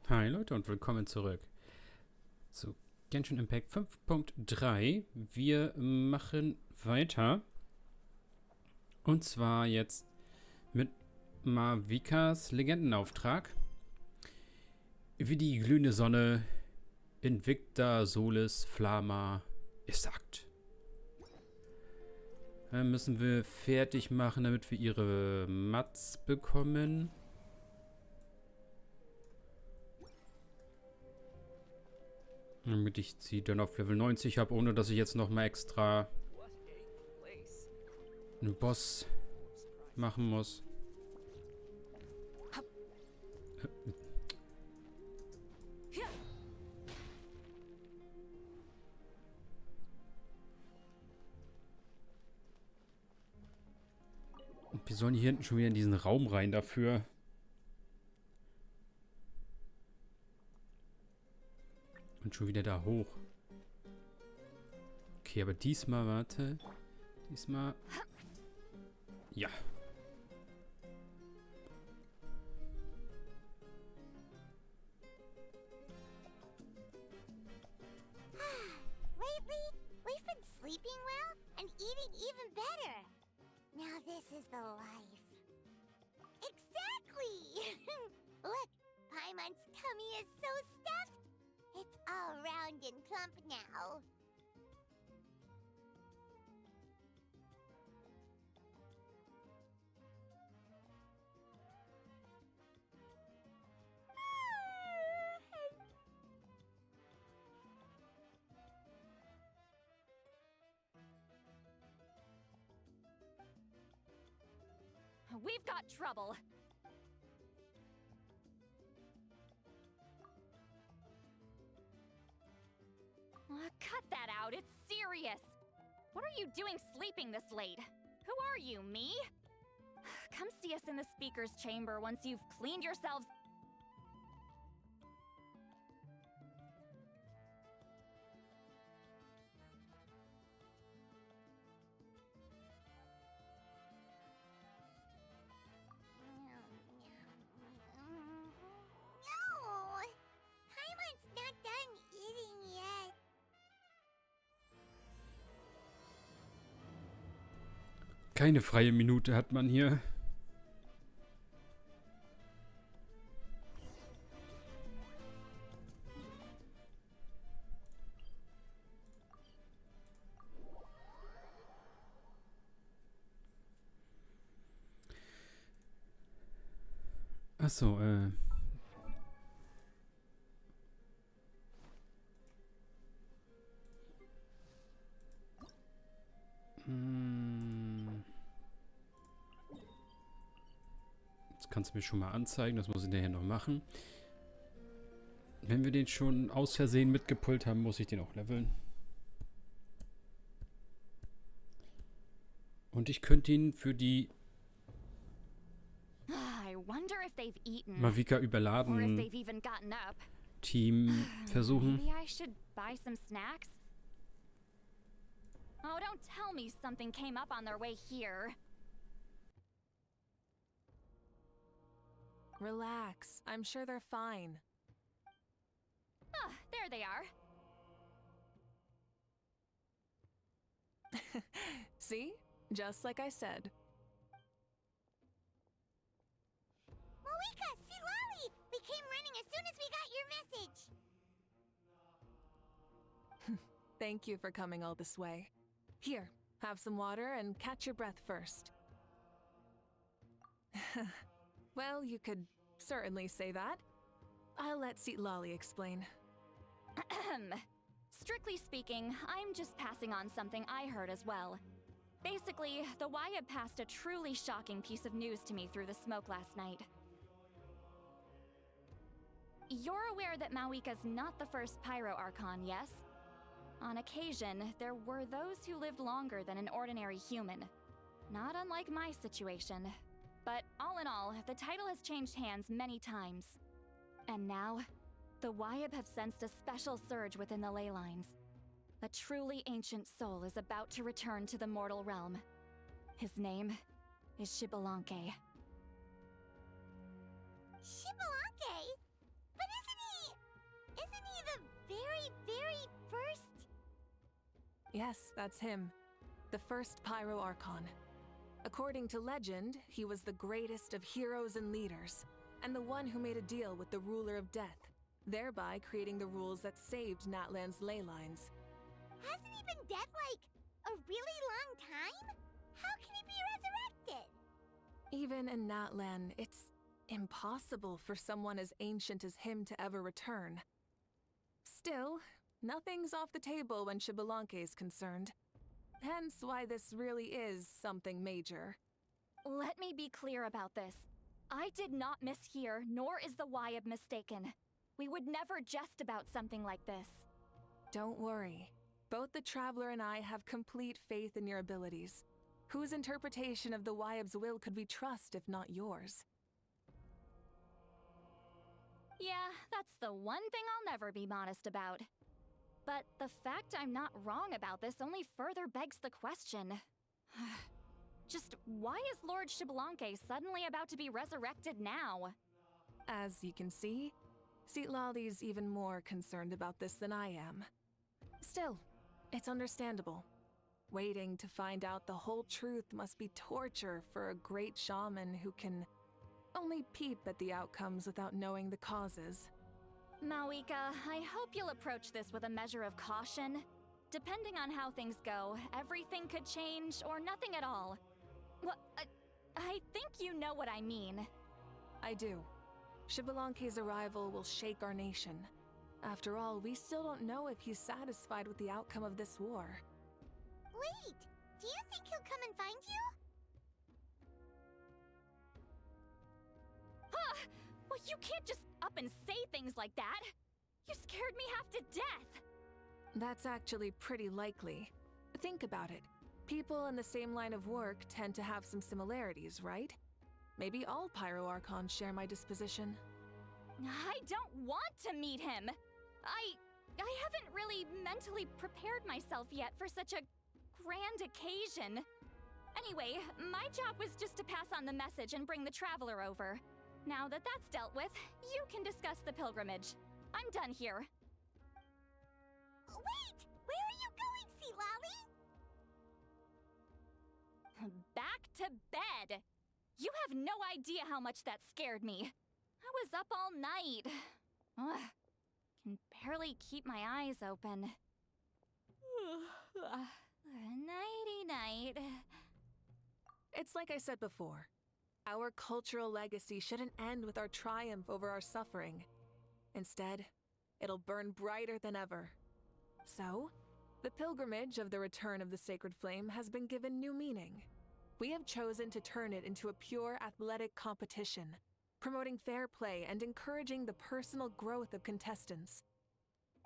Hi Leute und willkommen zurück zu Genshin Impact 5.3. Wir machen weiter. Und zwar jetzt mit Mavuikas Legendenauftrag. Wie die glühende Sonne, Invicta Solis Flama Isakt. Müssen wir fertig machen, damit wir ihre Mats bekommen. Damit ich sie dann auf Level 90 habe, ohne dass ich jetzt nochmal extra einen Boss machen muss. Und wir sollen hier hinten schon wieder in diesen Raum rein dafür. Und schon wieder da hoch. Okay, aber diesmal, warte. Diesmal. Ja. Lately, we've been sleeping well and eating even better. Now this is the life. Exactly! Look, Paimon's tummy is so stuffed. It's all round and plump now. We've got trouble. Cut that out, it's serious. What are you doing sleeping this late? Who are you, me? Come see us in the speaker's chamber once you've cleaned yourselves. No! Paimon's not done eating yet. Keine freie Minute hat man hier. Achso, Jetzt kannst du mir schon mal anzeigen, das muss ich nachher noch machen. Wenn wir den schon aus Versehen mitgepult haben, muss ich den auch leveln. Und ich könnte ihn für die I wonder if they've eaten. Mavuika Or if überladen they've even gotten up. Team versuchen. Maybe I should buy some snacks? Oh, don't tell me something came up on their way here. Relax. I'm sure they're fine. Ah, there they are. See? Just like I said. Mavuika, see Lolly! We came running as soon as we got your message. Thank you for coming all this way. Here, have some water and catch your breath first. Well, you could certainly say that. I'll let Seat Lolly explain. Ahem. Strictly speaking, I'm just passing on something I heard as well. Basically, the Wyab passed a truly shocking piece of news to me through the smoke last night. You're aware that Mavuika's not the first Pyro Archon, yes? On occasion, there were those who lived longer than an ordinary human. Not unlike my situation. But all in all, the title has changed hands many times. And now, the Wyab have sensed a special surge within the ley lines. A truly ancient soul is about to return to the mortal realm. His name is Xbalanque. Xbalanque? But isn't Yes, that's him. The first Pyro Archon. According to legend, he was the greatest of heroes and leaders, and the one who made a deal with the ruler of death, thereby creating the rules that saved Natlan's ley lines. Hasn't he been dead like a really long time? How can he be resurrected? Even in Natlan, it's impossible for someone as ancient as him to ever return. Still, nothing's off the table when Xbalanque is concerned. Hence why this really is something major. Let me be clear about this. I did not mishear, nor is the Wyab mistaken. We would never jest about something like this. Don't worry. Both the Traveler and I have complete faith in your abilities. Whose interpretation of the Wyab's will could we trust if not yours? Yeah, that's the one thing I'll never be modest about. But the fact I'm not wrong about this only further begs the question. Just why is Lord Xbalanque suddenly about to be resurrected now? As you can see, Citlali's even more concerned about this than I am. Still, it's understandable. Waiting to find out the whole truth must be torture for a great shaman who can only peep at the outcomes without knowing the causes. Mavuika, I hope you'll approach this with a measure of caution. Depending on how things go, everything could change or nothing at all. Well, I think you know what I mean. I do. Xbalanque's arrival will shake our nation. After all, we still don't know if he's satisfied with the outcome of this war. Wait, do you think he'll come and find you? Well, you can't just up and say things like that. You scared me half to death. That's actually pretty likely. Think about it. People in the same line of work tend to have some similarities, right? Maybe all Pyro Archons share my disposition. I don't want to meet him. I haven't really mentally prepared myself yet for such a grand occasion. Anyway, my job was just to pass on the message and bring the Traveler over. Now that that's dealt with, you can discuss the pilgrimage. I'm done here. Wait! Where are you going, Citlali? Back to bed! You have no idea how much that scared me. I was up all night. Ugh. Can barely keep my eyes open. Nighty-night. It's like I said before. Our cultural legacy shouldn't end with our triumph over our suffering. Instead, it'll burn brighter than ever. So, the pilgrimage of the return of the Sacred Flame has been given new meaning. We have chosen to turn it into a pure athletic competition, promoting fair play and encouraging the personal growth of contestants.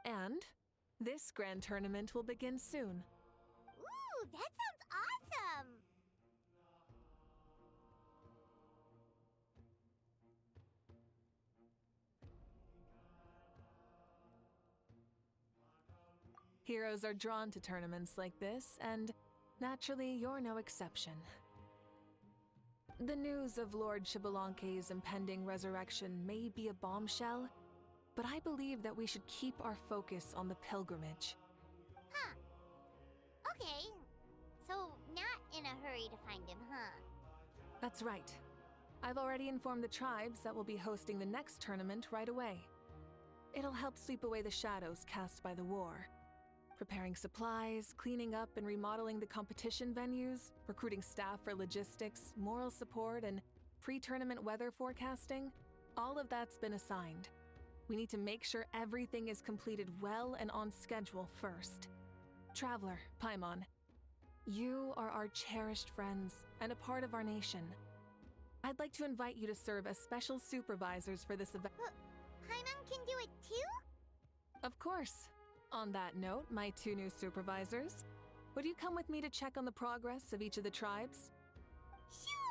And this grand tournament will begin soon. Ooh, that sounds awesome! Heroes are drawn to tournaments like this, and naturally, you're no exception. The news of Lord Xbalanque's impending resurrection may be a bombshell, but I believe that we should keep our focus on the pilgrimage. Huh. Okay. So, not in a hurry to find him, huh? That's right. I've already informed the tribes that we'll be hosting the next tournament right away. It'll help sweep away the shadows cast by the war. Preparing supplies, cleaning up and remodeling the competition venues, recruiting staff for logistics, moral support, and pre-tournament weather forecasting, all of that's been assigned. We need to make sure everything is completed well and on schedule first. Traveler, Paimon, you are our cherished friends and a part of our nation. I'd like to invite you to serve as special supervisors for this event. Paimon can do it too? Of course. On that note, my two new supervisors, would you come with me to check on the progress of each of the tribes? Sure!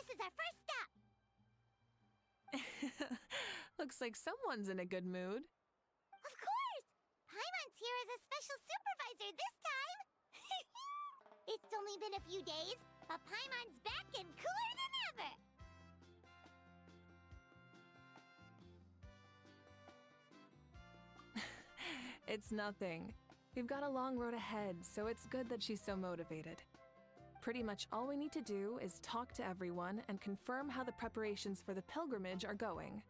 This is our first stop. Looks like someone's in a good mood. Of course! Paimon's here as a special supervisor this time. It's only been a few days, but Paimon's back and cooler than ever. It's nothing. We've got a long road ahead, so it's good that she's so motivated. Pretty much all we need to do is talk to everyone and confirm how the preparations for the pilgrimage are going.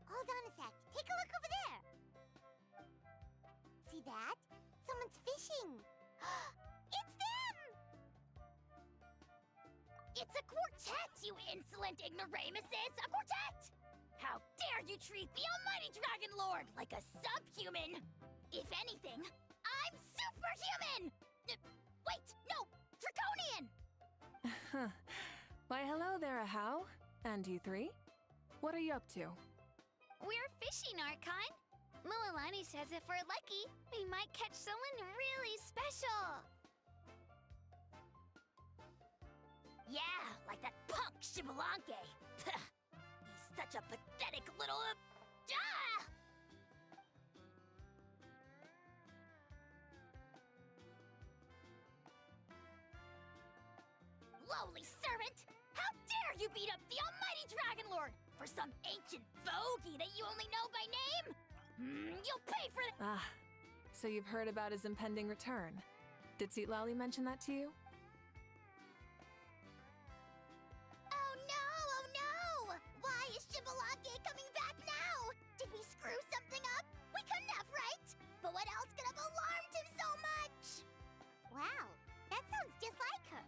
Hold on a sec. Take a look over there. See that? Someone's fishing. It's them! It's a quartet, you insolent ignoramuses! A quartet! How dare you treat the almighty Dragon Lord like a subhuman! If anything, I'm superhuman! Wait, no! Draconian! Why, hello there, Ahau. And you three? What are you up to? We're fishing, Archon. Mualani says if we're lucky, we might catch someone really special. Yeah, like that punk Shibalanke. He's such a pathetic little... Lowly servant! How dare you beat up the almighty Dragon Lord for some ancient bogey that you only know by name? You'll pay for that! Ah, so you've heard about his impending return. Did Lali mention that to you? Oh no! Why is Shibalake coming back now? Did we screw something up? We couldn't have, right? But what else could have alarmed him so much? Wow, that sounds just like her.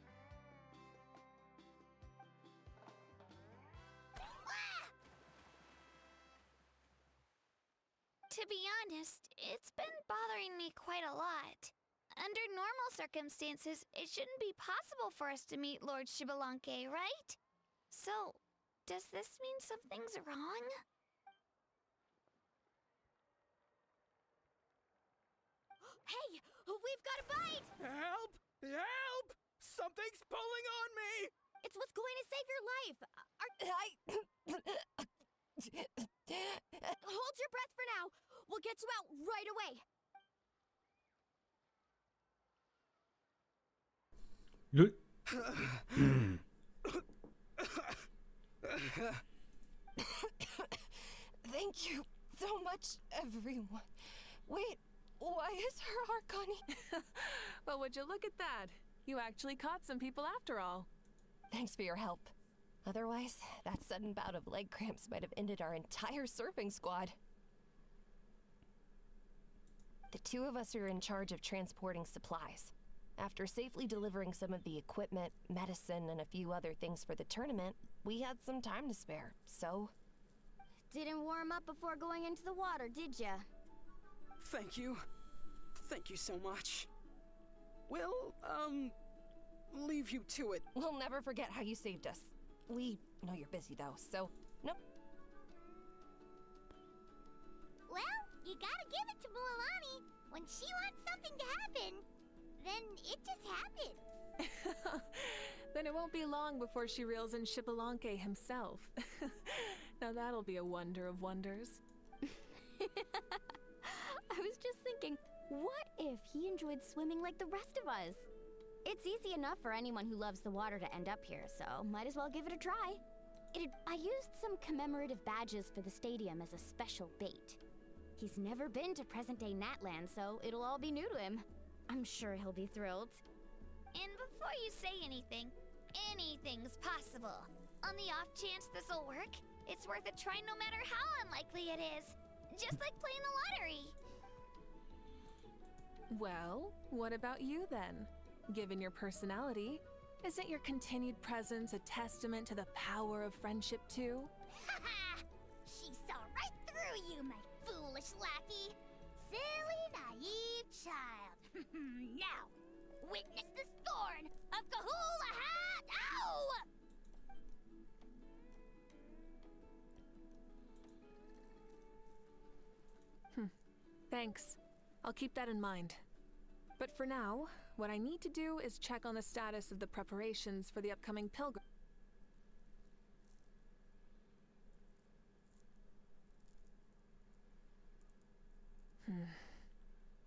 To be honest, it's been bothering me quite a lot. Under normal circumstances, it shouldn't be possible for us to meet Lord Shibalanke, right? So, does this mean something's wrong? Hey, we've got a bite! Help! Help! Something's pulling on me! It's what's going to save your life! Hold your breath for now! We'll get you out right away! Thank you so much, everyone. Wait, why is her Arcani? Well, would you look at that? You actually caught some people after all. Thanks for your help. Otherwise, that sudden bout of leg cramps might have ended our entire surfing squad. The two of us are in charge of transporting supplies. After safely delivering some of the equipment, medicine, and a few other things for the tournament, we had some time to spare, so... Didn't warm up before going into the water, did ya? Thank you. Thank you so much. We'll, leave you to it. We'll never forget how you saved us. We know you're busy, though, so... Nope. Well, you gotta give it to Mualani. When she wants something to happen, then it just happens. Then it won't be long before she reels in Shibalanke himself. Now that'll be a wonder of wonders. I was just thinking, what if he enjoyed swimming like the rest of us? It's easy enough for anyone who loves the water to end up here, so might as well give it a try. I used some commemorative badges for the stadium as a special bait. He's never been to present-day Natland, so it'll all be new to him. I'm sure he'll be thrilled. And before you say anything, anything's possible. On the off chance this'll work, it's worth a try no matter how unlikely it is. Just like playing the lottery. Well, what about you then? Given your personality, isn't your continued presence a testament to the power of friendship too? Haha! She saw right through you, my foolish lackey. Silly, naive child. Now, witness the scorn of Kahula Hat! Ow! Thanks. I'll keep that in mind. But for now, what I need to do is check on the status of the preparations for the upcoming pilgrim.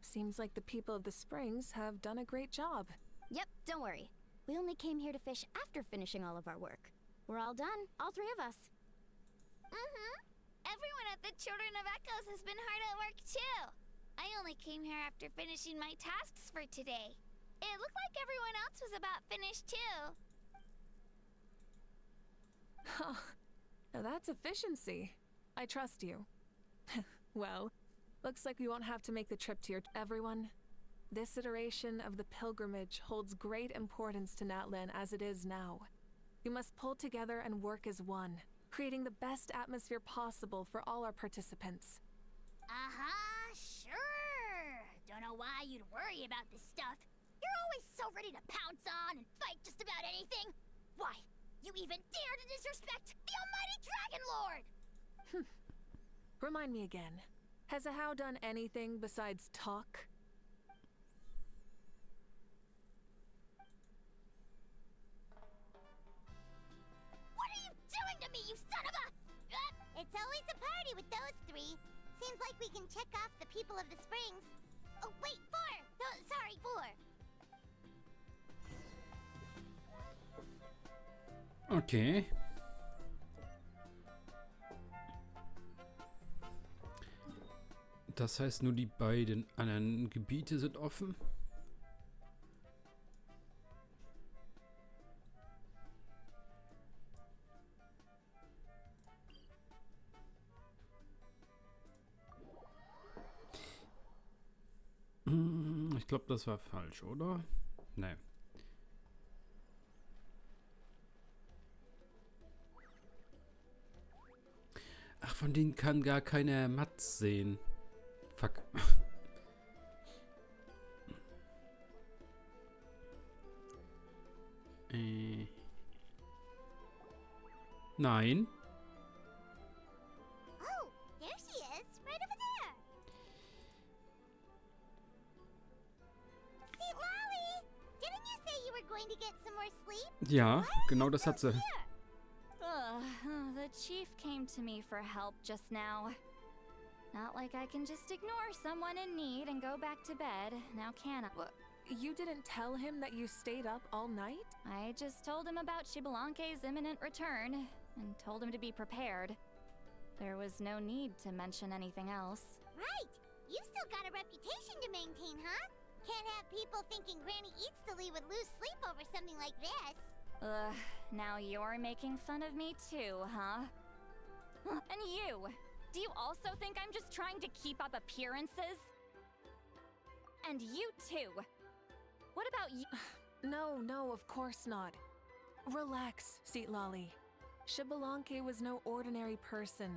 Seems like the people of the springs have done a great job. Yep, don't worry. We only came here to fish after finishing all of our work. We're all done, all three of us. Everyone at the Children of Echoes has been hard at work too. I only came here after finishing my tasks for today. It looked like everyone else was about finished too. Now that's efficiency. I trust you. Well, looks like we won't have to make the trip to your... Everyone, this iteration of the pilgrimage holds great importance to Natlan as it is now. We must pull together and work as one, creating the best atmosphere possible for all our participants. Sure. Don't know why you'd worry about this stuff. You're always so ready to pounce on and fight just about anything. Why, you even dare to disrespect the almighty Dragon Lord! Remind me again, has Ahau done anything besides talk? What are you doing to me, you son of a... It's always a party with those three. Seems like we can check off the people of the springs. Oh, wait, four! No, sorry, four. Okay. Das heißt, nur die beiden anderen Gebiete sind offen? Ich glaube, das war falsch, oder? Nein. Ach, von denen kann gar keiner Mats sehen. Fuck. Nein. Oh, there she is, right over there. See, Lolly, didn't you say you were going to get some more sleep? Ja, genau das hat sie. The chief came to me for help just now. Not like I can just ignore someone in need and go back to bed, now can I? You didn't tell him that you stayed up all night? I just told him about Xbalanque's imminent return, and told him to be prepared. There was no need to mention anything else. Right. You still got a reputation to maintain, huh? Can't have people thinking Granny Eatsilly would lose sleep over something like this. Now you're making fun of me too, huh? And you! Do you also think I'm just trying to keep up appearances? And you too! What about you? No, of course not. Relax, Seatlolly. Xbalanque was no ordinary person.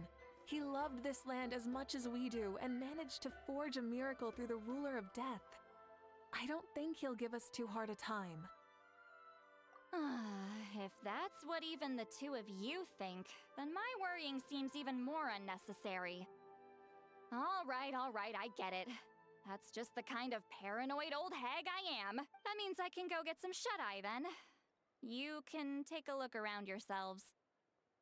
He loved this land as much as we do and managed to forge a miracle through the ruler of death. I don't think he'll give us too hard a time. If that's what even the two of you think, then my worrying seems even more unnecessary. All right, I get it. That's just the kind of paranoid old hag I am. That means I can go get some shut-eye then. You can take a look around yourselves.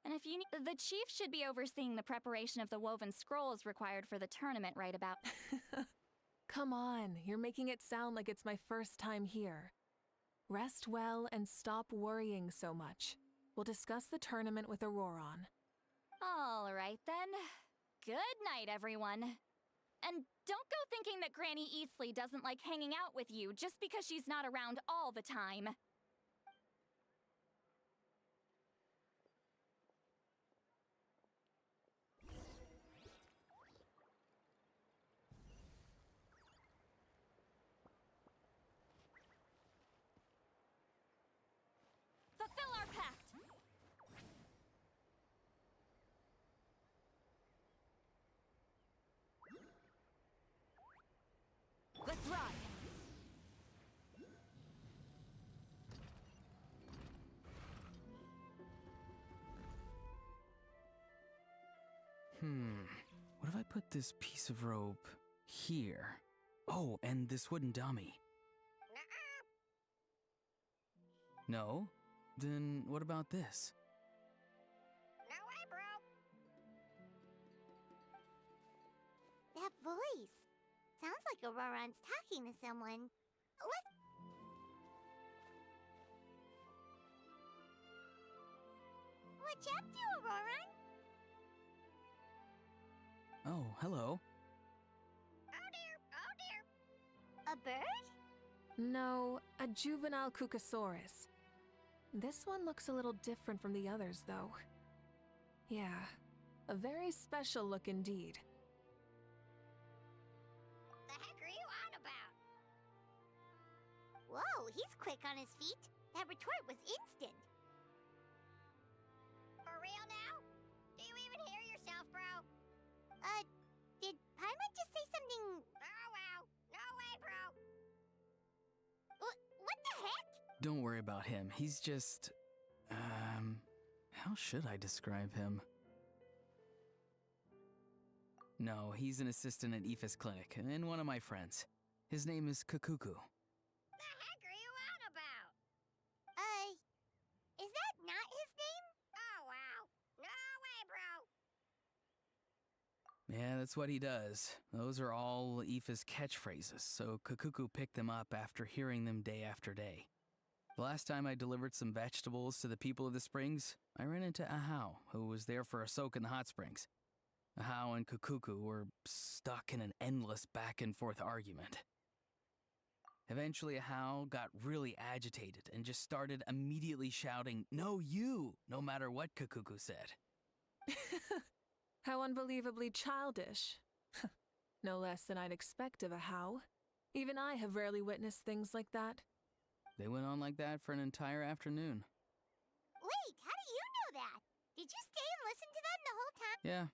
And if you need, the chief should be overseeing the preparation of the woven scrolls required for the tournament right about. Come on, you're making it sound like it's my first time here. Rest well and stop worrying so much. We'll discuss the tournament with Auroron. All right then. Good night, everyone. And don't go thinking that Granny Eatsley doesn't like hanging out with you just because she's not around all the time. Fulfill our pact! Let's ride! What if I put this piece of rope here? Oh, and this wooden dummy. No? Then what about this? No way, bro. That voice. Sounds like Auroron's talking to someone. Let's... What you up to, Auroron? Oh, hello. Oh dear, oh dear. A bird? No, a juvenile Cucasaurus. This one looks a little different from the others, though. Yeah, a very special look indeed. The heck are you on about? Whoa, he's quick on his feet. That retort was instant. For real now? Do you even hear yourself, bro? Did Paimon just say something... Oh wow. No way, bro. What the heck? Don't worry about him. He's just... how should I describe him? No, he's an assistant at Aoife's clinic, and one of my friends. His name is Kakuku. The heck are you on about? Is that not his name? Oh wow. No way, bro. Yeah, that's what he does. Those are all Aoife's catchphrases, so Kakuku picked them up after hearing them day after day. The last time I delivered some vegetables to the people of the springs, I ran into Ahau, who was there for a soak in the hot springs. Ahau and Kakuku were stuck in an endless back-and-forth argument. Eventually, Ahau got really agitated and just started immediately shouting, "No, you!" no matter what Kakuku said. How unbelievably childish. No less than I'd expect of a How. Even I have rarely witnessed things like that. They went on like that for an entire afternoon. Wait, how do you know that? Did you stay and listen to them the whole time? Yeah,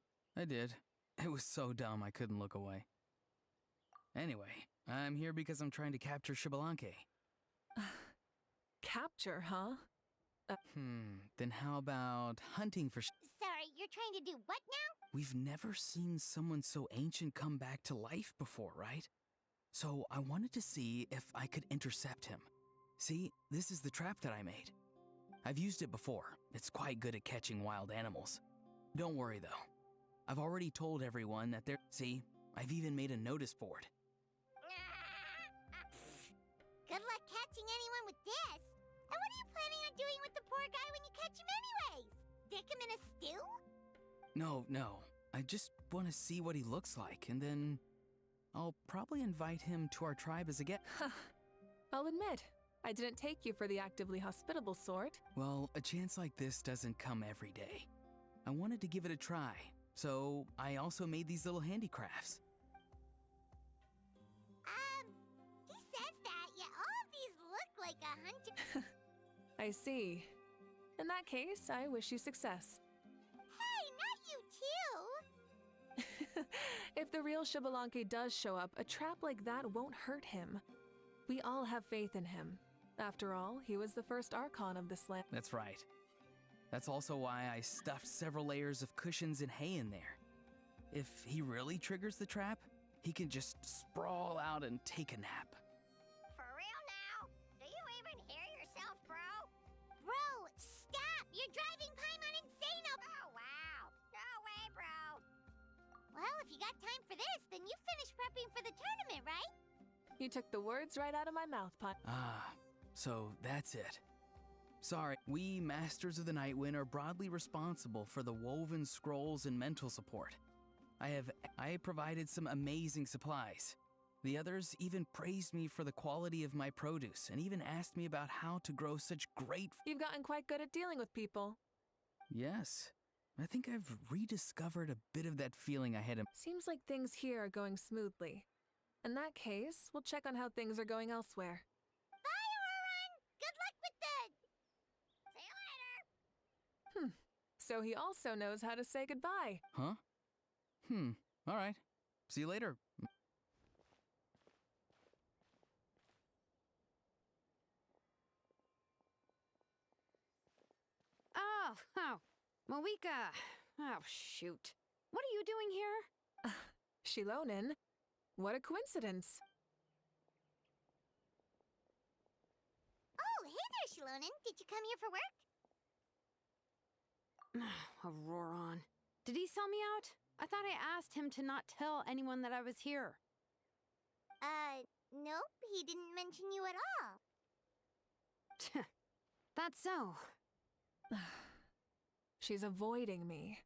I did. It was so dumb I couldn't look away. Anyway, I'm here because I'm trying to capture Xbalanque. Capture, huh? Then how about hunting for Sorry, you're trying to do what now? We've never seen someone so ancient come back to life before, right? So I wanted to see if I could intercept him. See, this is the trap that I made. I've used it before. It's quite good at catching wild animals. Don't worry though. I've already told everyone that they're... See, I've even made a notice board. Good luck catching anyone with this. And what are you planning on doing with the poor guy when you catch him anyways? Dick him in a stew? No. I just want to see what he looks like, and then I'll probably invite him to our tribe as a guest. I'll admit, I didn't take you for the actively hospitable sort. Well, a chance like this doesn't come every day. I wanted to give it a try, so I also made these little handicrafts. He says that, yet all of these look like a hunter. I see. In that case, I wish you success. Hey, not you too! If the real Xbalanque does show up, a trap like that won't hurt him. We all have faith in him. After all, he was the first Archon of this land. That's right. That's also why I stuffed several layers of cushions and hay in there. If he really triggers the trap, he can just sprawl out and take a nap. For real now? Do you even hear yourself, bro? Bro, stop! You're driving Paimon insane up! Oh wow. No way, bro. Well, if you got time for this, then you finished prepping for the tournament, right? You took the words right out of my mouth, Pot. So that's it. Sorry, we Masters of the Nightwind are broadly responsible for the woven scrolls and mental support. I provided some amazing supplies. The others even praised me for the quality of my produce and even asked me about how to grow such great... You've gotten quite good at dealing with people. Yes. I think I've rediscovered a bit of that feeling I had in... Seems like things here are going smoothly. In that case, we'll check on how things are going elsewhere. Bye, Auroron! Good luck with the... See you later. So he also knows how to say goodbye. Huh? All right. See you later. Oh, Mavuika. Oh, shoot. What are you doing here? Shilonen? What a coincidence. Oh, hey there, Shilonen. Did you come here for work? Auroron. Did he sell me out? I thought I asked him to not tell anyone that I was here. Nope, he didn't mention you at all. That's so. She's avoiding me.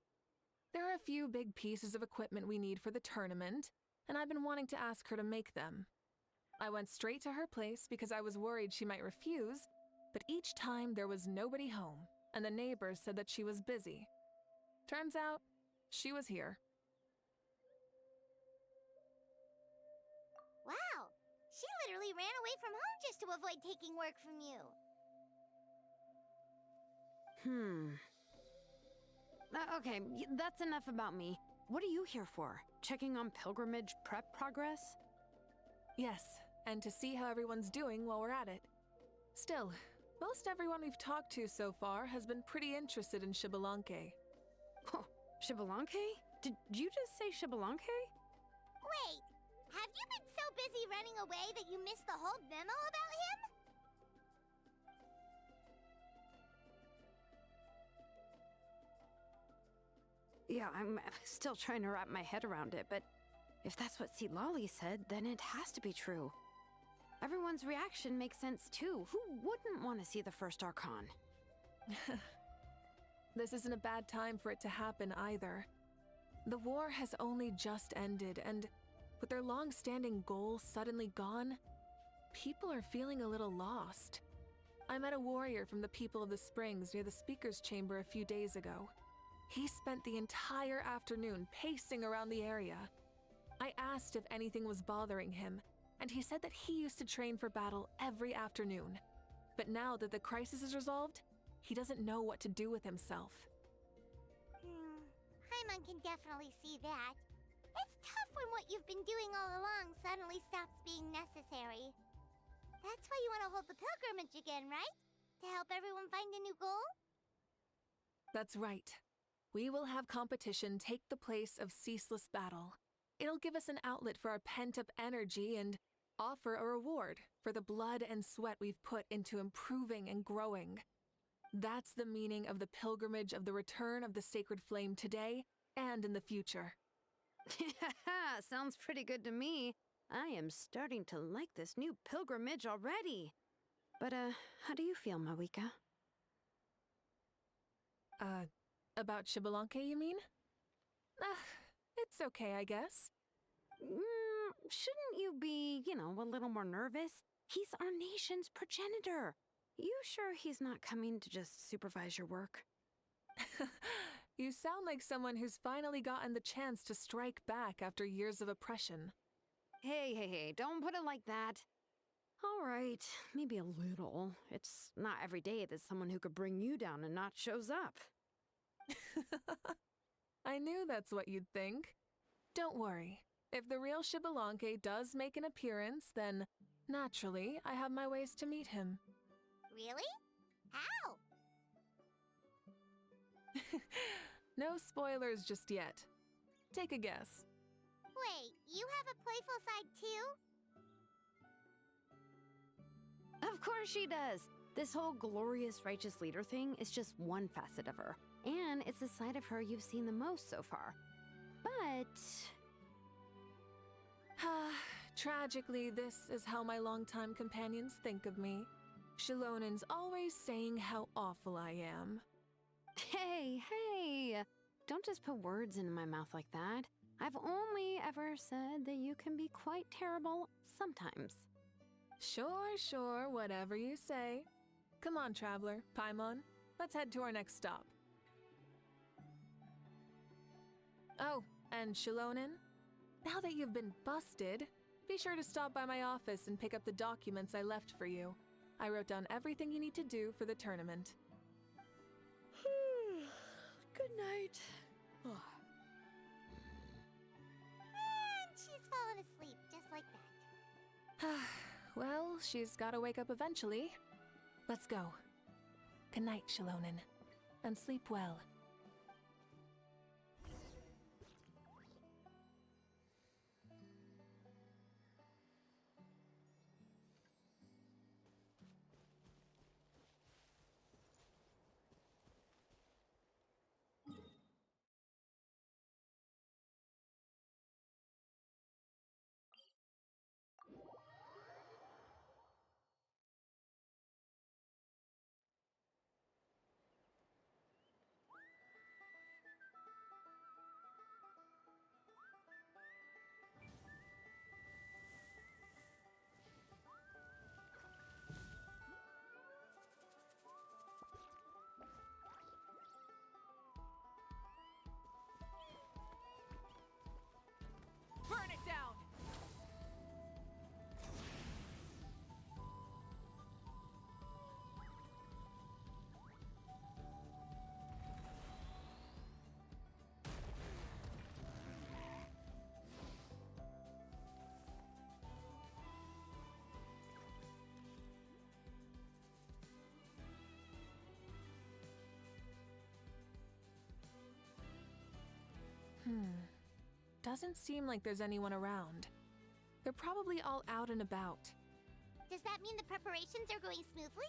There are a few big pieces of equipment we need for the tournament, and I've been wanting to ask her to make them. I went straight to her place because I was worried she might refuse, but each time there was nobody home, and the neighbors said that she was busy. Turns out, she was here. Wow, she literally ran away from home just to avoid taking work from you. Okay, that's enough about me. What are you here for? Checking on pilgrimage prep progress? Yes, and to see how everyone's doing while we're at it. Still, most everyone we've talked to so far has been pretty interested in Xbalanque. Oh, Xbalanque? Did you just say Xbalanque? Wait, have you been so busy running away that you missed the whole memo about him? Yeah, I'm still trying to wrap my head around it, but if that's what C. Lolly said, then it has to be true. Everyone's reaction makes sense too. Who wouldn't want to see the first Archon? This isn't a bad time for it to happen either. The war has only just ended, and with their long-standing goals suddenly gone, people are feeling a little lost. I met a warrior from the People of the Springs near the Speaker's Chamber a few days ago. He spent the entire afternoon pacing around the area. I asked if anything was bothering him, and he said that he used to train for battle every afternoon. But now that the crisis is resolved, he doesn't know what to do with himself. Paimon can definitely see that. It's tough when what you've been doing all along suddenly stops being necessary. That's why you want to hold the pilgrimage again, right? To help everyone find a new goal? That's right. We will have competition take the place of ceaseless battle. It'll give us an outlet for our pent-up energy and offer a reward for the blood and sweat we've put into improving and growing. That's the meaning of the pilgrimage of the return of the sacred flame today and in the future. Sounds pretty good to me. I am starting to like this new pilgrimage already. But, how do you feel, Mavuika? About Xbalanque, you mean? It's okay, I guess. Shouldn't you be, a little more nervous? He's our nation's progenitor. You sure he's not coming to just supervise your work? You sound like someone who's finally gotten the chance to strike back after years of oppression. Hey, don't put it like that. All right, maybe a little. It's not every day that someone who could bring you down a notch shows up. I knew that's what you'd think. Don't worry. If the real Xbalanque does make an appearance, then, naturally, I have my ways to meet him. Really? How? No spoilers just yet. Take a guess. Wait, you have a playful side too? Of course she does. This whole glorious righteous leader thing is just one facet of her. And it's the side of her you've seen the most so far. But... Tragically, this is how my longtime companions think of me. Xilonin's always saying how awful I am. Hey! Don't just put words into my mouth like that. I've only ever said that you can be quite terrible sometimes. Sure, whatever you say. Come on, traveler, Paimon. Let's head to our next stop. Oh, and Xilonin, now that you've been busted, be sure to stop by my office and pick up the documents I left for you. I wrote down everything you need to do for the tournament. Good night. And she's fallen asleep just like that. Well, she's gotta wake up eventually. Let's go. Good night, Xilonin. And sleep well. Doesn't seem like there's anyone around. They're probably all out and about. Does that mean the preparations are going smoothly?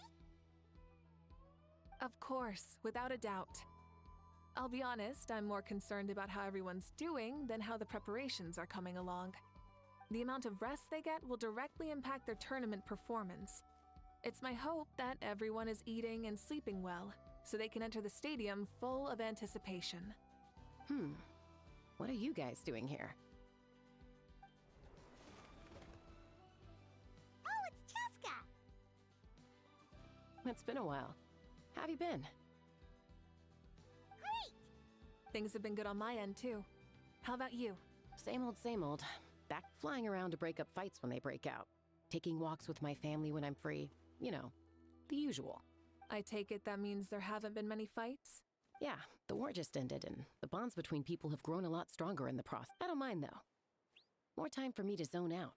Of course, without a doubt. I'll be honest, I'm more concerned about how everyone's doing than how the preparations are coming along. The amount of rest they get will directly impact their tournament performance. It's my hope that everyone is eating and sleeping well, so they can enter the stadium full of anticipation. What are you guys doing here? Oh, it's Cheska! It's been a while. How have you been? Great! Things have been good on my end, too. How about you? Same old, same old. Back flying around to break up fights when they break out. Taking walks with my family when I'm free. You know, the usual. I take it that means there haven't been many fights? Yeah, the war just ended, and the bonds between people have grown a lot stronger in the process. I don't mind, though. More time for me to zone out.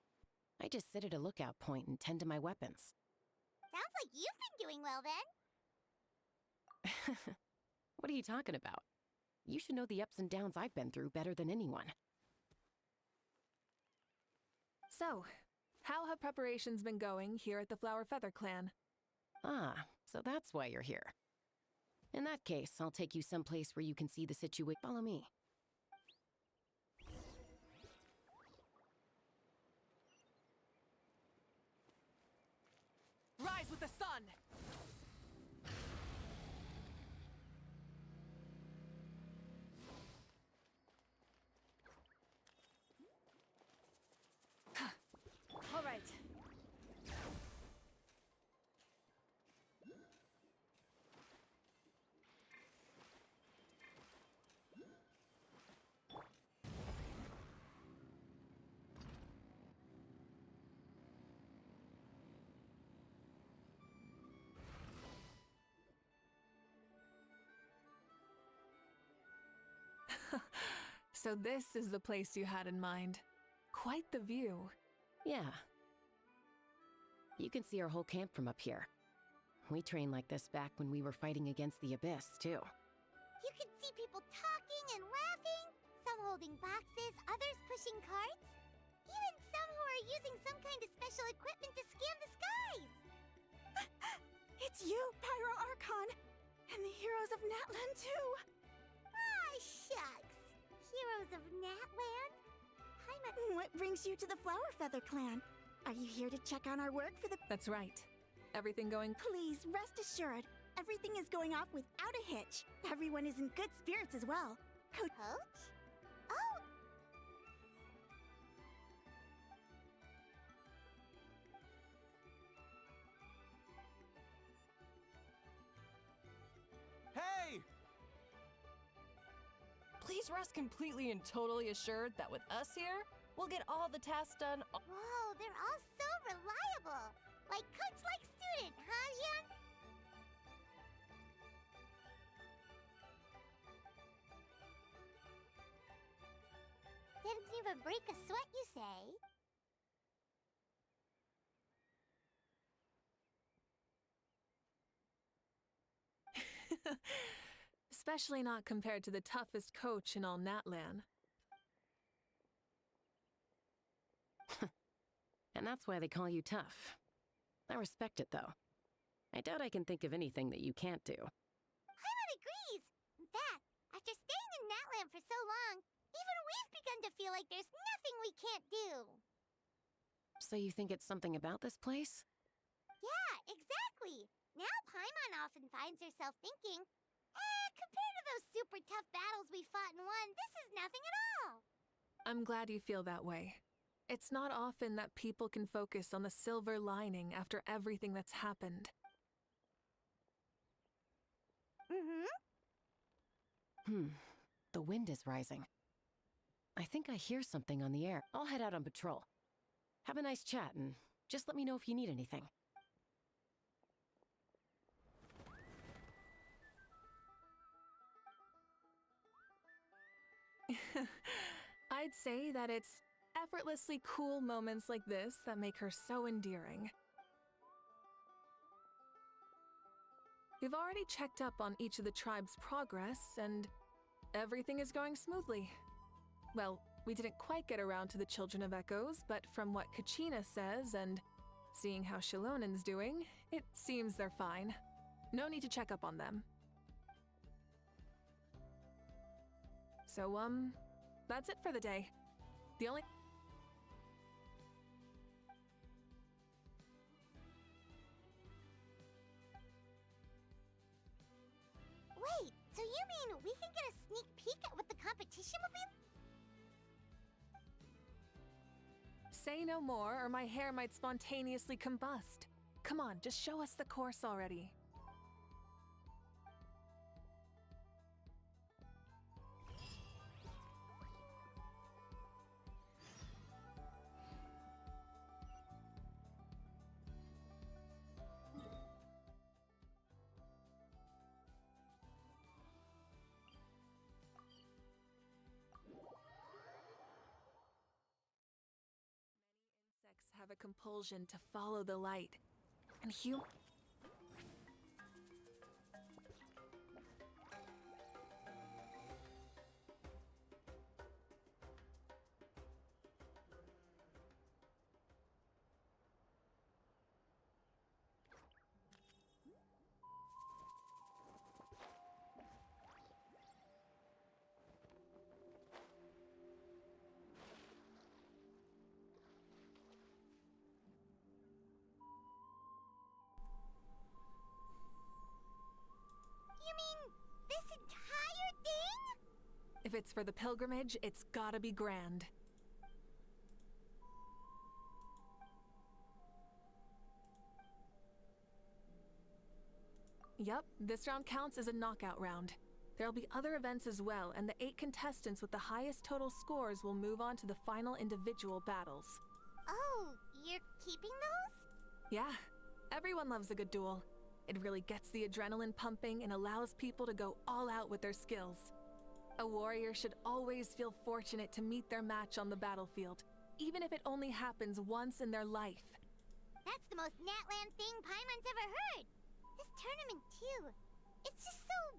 I just sit at a lookout point and tend to my weapons. Sounds like you've been doing well then. What are you talking about? You should know the ups and downs I've been through better than anyone. So, how have preparations been going here at the Flower Feather Clan? Ah, so that's why you're here. In that case, I'll take you someplace where you can see the situation. Follow me. Rise with the sun! All right. So this is the place you had in mind. Quite the view. Yeah. You can see our whole camp from up here. We trained like this back when we were fighting against the Abyss, too. You can see people talking and laughing, some holding boxes, others pushing carts, even some who are using some kind of special equipment to scan the skies. It's you, Pyro Archon! And the heroes of Natlan, too! Ah, shucks. Heroes of Natland? What brings you to the Flower Feather Clan? Are you here to check on our work for the... That's right. Everything going... Please, rest assured. Everything is going off without a hitch. Everyone is in good spirits as well. Coach? Oh! Hey! Please rest completely and totally assured that with us here, we'll get all the tasks done. Whoa, they're all so reliable. Like coach, like student, huh, Yan? Didn't even break a sweat, you say? Especially not compared to the toughest coach in all Natlan. And that's why they call you tough. I respect it, though. I doubt I can think of anything that you can't do. Paimon agrees! In fact, after staying in Natlan for so long, even we've begun to feel like there's nothing we can't do. So you think it's something about this place? Yeah, exactly! Now Paimon often finds herself thinking, compared to those super tough battles we fought and won, this is nothing at all! I'm glad you feel that way. It's not often that people can focus on the silver lining after everything that's happened. The wind is rising. I think I hear something on the air. I'll head out on patrol. Have a nice chat, and just let me know if you need anything. I'd say that it's effortlessly cool moments like this that make her so endearing. We've already checked up on each of the tribe's progress, and everything is going smoothly. Well, we didn't quite get around to the Children of Echoes, but from what Kachina says and seeing how Shilonen's doing, it seems they're fine. No need to check up on them. So, that's it for the day. The only... Wait, so you mean we can get a sneak peek at what the competition will be? Say no more, or my hair might spontaneously combust. Come on, just show us the course already. Have a compulsion to follow the light. And You mean this entire thing? if it's for the pilgrimage, it's gotta be grand. Yup, this round counts as a knockout round. There'll be other events as well, and the 8 contestants with the highest total scores will move on to the final individual battles. Oh, you're keeping those? Yeah, everyone loves a good duel. It really gets the adrenaline pumping and allows people to go all out with their skills. A warrior should always feel fortunate to meet their match on the battlefield, even if it only happens once in their life. That's the most Natland thing Paimon's ever heard. This tournament, too. It's just so...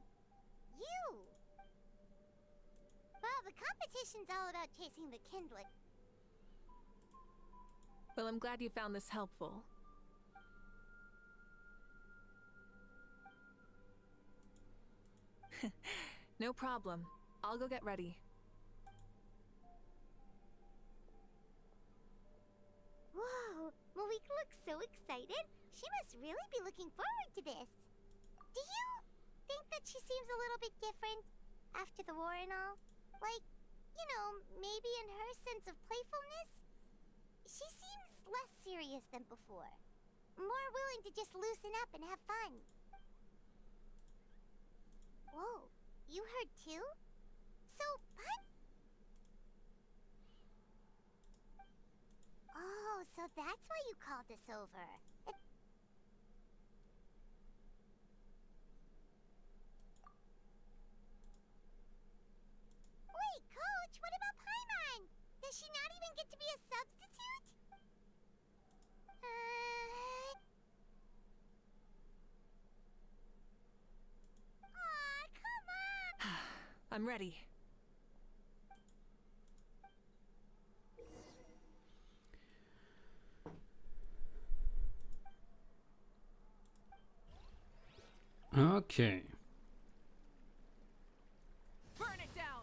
you. Well, the competition's all about chasing the kindlet. Well, I'm glad you found this helpful. No problem. I'll go get ready. Whoa, Mavuika looks so excited. She must really be looking forward to this. Do you think that she seems a little bit different after the war and all? Like, you know, maybe in her sense of playfulness? She seems less serious than before. More willing to just loosen up and have fun. Whoa, you heard too? So, oh, so that's why you called us over. Wait, Coach, what about Paimon? Does she not even get to be a substitute? Aw, come on! I'm ready. Okay. Burn it down!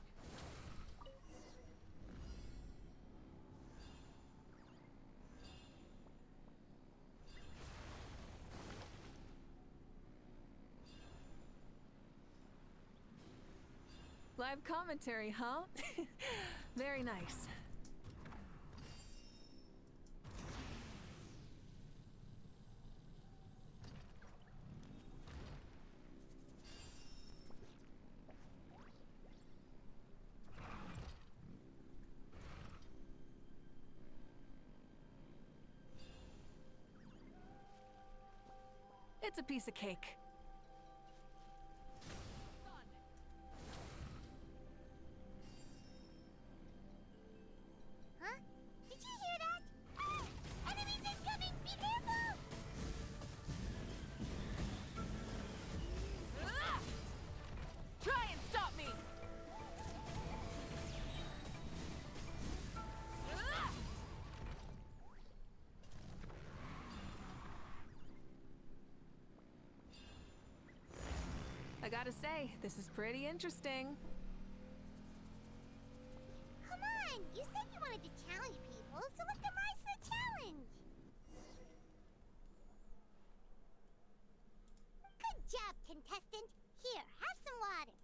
Live commentary, huh? Very nice. It's a piece of cake. Huh? Did you hear that? Ah! Enemies incoming! Be careful! Try and stop me! gotta say, this is pretty interesting. Come on, you said you wanted to challenge people, so let them rise to the challenge. Good job, contestant. Here, have some water.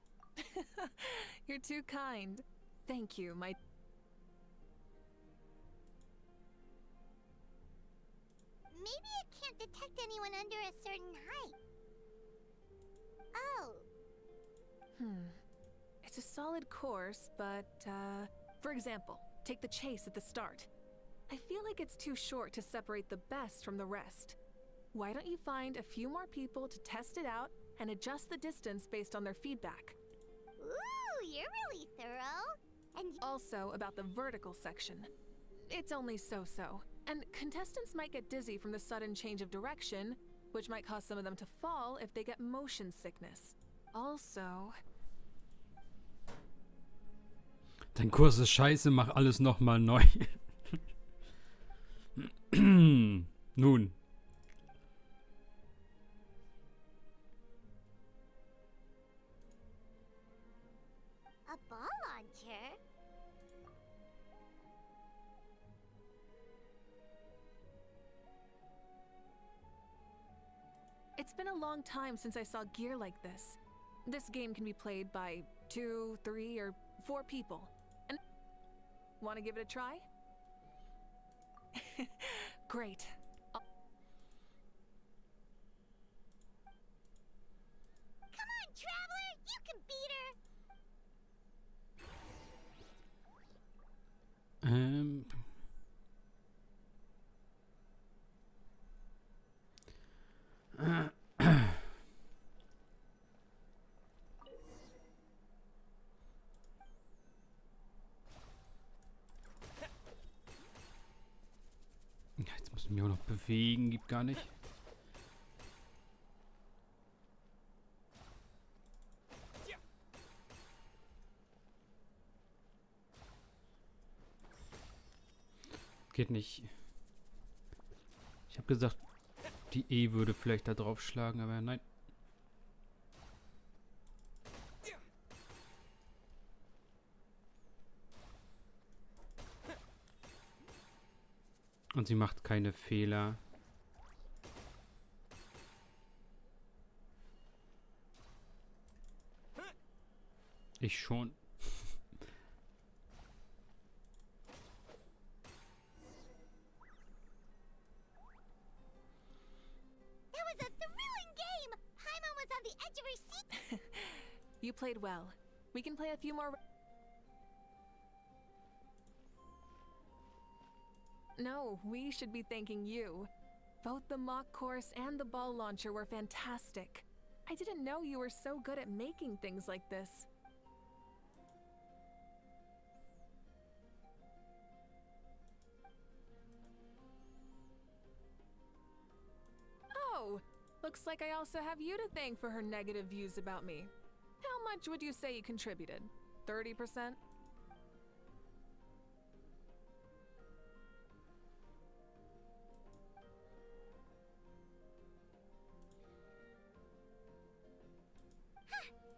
You're too kind. Thank you, my... Maybe it can't detect anyone under a certain height. Oh. It's a solid course, but, for example, take the chase at the start. I feel like it's too short to separate the best from the rest. Why don't you find a few more people to test it out and adjust the distance based on their feedback? Ooh, you're really thorough. And Also, about the vertical section. It's only so-so, and contestants might get dizzy from the sudden change of direction, which might cause some of them to fall if they get motion sickness. Also... Dein Kurs ist scheiße, mach alles nochmal neu. Nun. a ball launcher? It's been a long time since I saw gear like this. This game can be played by 2, 3, or 4 people. And want to give it a try? Great. Come on, Traveler! You can beat her! Jetzt muss ich mich auch noch bewegen, gibt gar nicht. Geht nicht. Ich habe gesagt, die E würde vielleicht da drauf schlagen, aber nein. Und sie macht keine Fehler. Ich schon. That was a thrilling game! Paimon was on the edge of her seat! You played well. We can play a few more... No, we should be thanking you. Both the mock course and the ball launcher were fantastic. I didn't know you were so good at making things like this. Oh, looks like I also have you to thank for her negative views about me. How much would you say you contributed? 30%?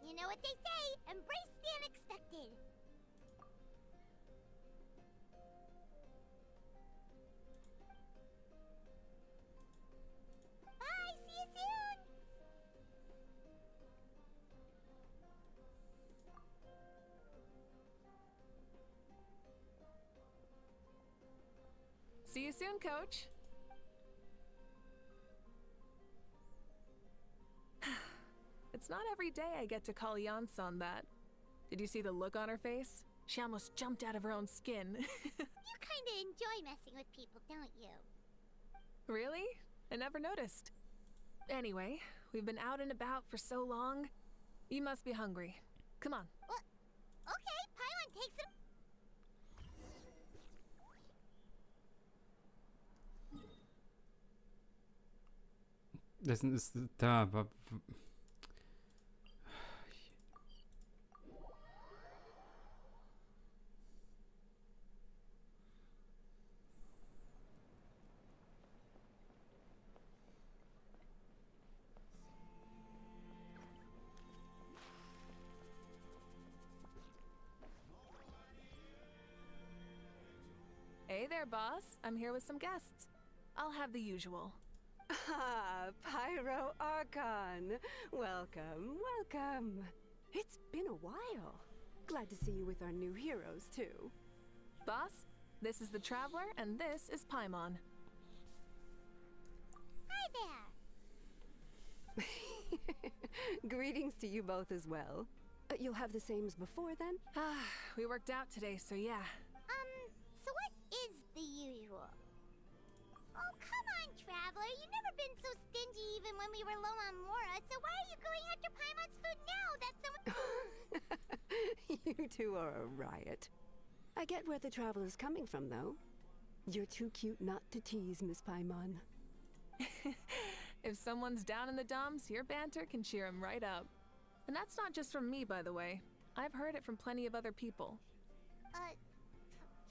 You know what they say, embrace the unexpected. Bye, see you soon. See you soon, Coach. It's not every day I get to call Yansan that. Did you see the look on her face? She almost jumped out of her own skin. You kinda enjoy messing with people, don't you? Really? I never noticed. Anyway, we've been out and about for so long. You must be hungry. Come on. Well, okay, Paimon takes it. Dessen ist da, aber... boss. I'm here with some guests. I'll have the usual. Ah, Pyro Archon. Welcome, welcome. It's been a while. Glad to see you with our new heroes, too. Boss, this is the Traveler, and this is Paimon. Hi there. Greetings to you both as well. You'll have the same as before, then? Ah, we worked out today, so yeah. So what is the usual? Oh, come on, Traveler. You've never been so stingy even when we were low on Mora, so why are you going after Paimon's food now? That's so... You two are a riot. I get where the Traveler's coming from, though. You're too cute not to tease, Miss Paimon. If someone's down in the dumps, your banter can cheer him right up. And that's not just from me, by the way. I've heard it from plenty of other people.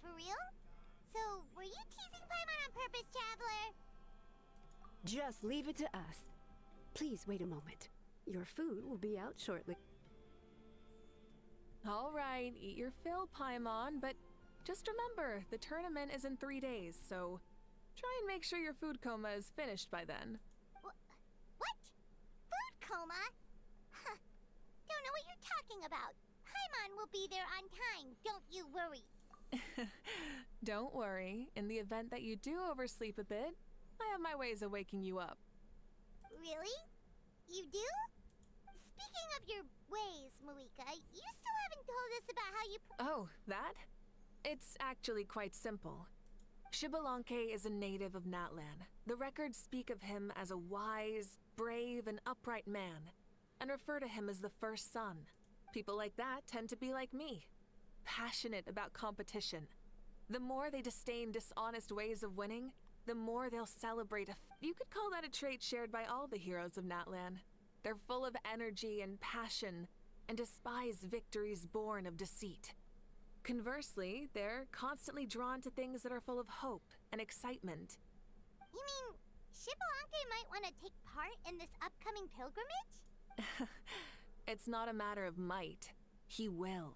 For real? So, were you teasing Paimon on purpose, Traveler? Just leave it to us. Please wait a moment. Your food will be out shortly. All right, eat your fill, Paimon, but just remember, the tournament is in 3 days, so try and make sure your food coma is finished by then. What? Food coma? Huh. Don't know what you're talking about. Paimon will be there on time, don't you worry. Don't worry. In the event that you do oversleep a bit, I have my ways of waking you up. Really? You do? Speaking of your ways, Mavuika, you still haven't told us about how you... Oh, that? It's actually quite simple. Xbalanque is a native of Natlan. The records speak of him as a wise, brave, and upright man, and refer to him as the first son. People like that tend to be like me, passionate about competition. The more they disdain dishonest ways of winning, the more they'll celebrate you could call that a trait shared by all the heroes of Natlan. They're full of energy and passion, and despise victories born of deceit. Conversely, they're constantly drawn to things that are full of hope and excitement. You mean Xbalanque might want to take part in this upcoming pilgrimage? It's not a matter of might. He will.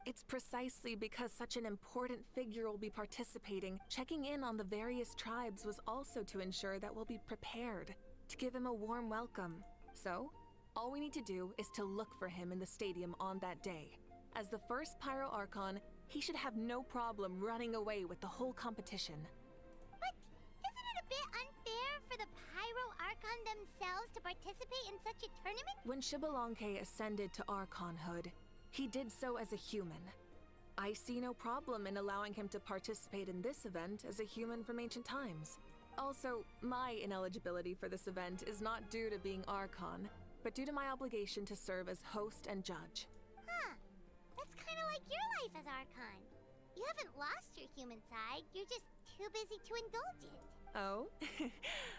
It's precisely because such an important figure will be participating, checking in on the various tribes was also to ensure that we'll be prepared, to give him a warm welcome. So, all we need to do is to look for him in the stadium on that day. As the first Pyro Archon, he should have no problem running away with the whole competition. But isn't it a bit unfair for the Pyro Archon themselves to participate in such a tournament? When Xbalanque ascended to Archonhood, he did so as a human. I see no problem in allowing him to participate in this event as a human from ancient times. Also, my ineligibility for this event is not due to being Archon, but due to my obligation to serve as host and judge. Huh. That's kind of like your life as Archon. You haven't lost your human side, you're just too busy to indulge it. Oh,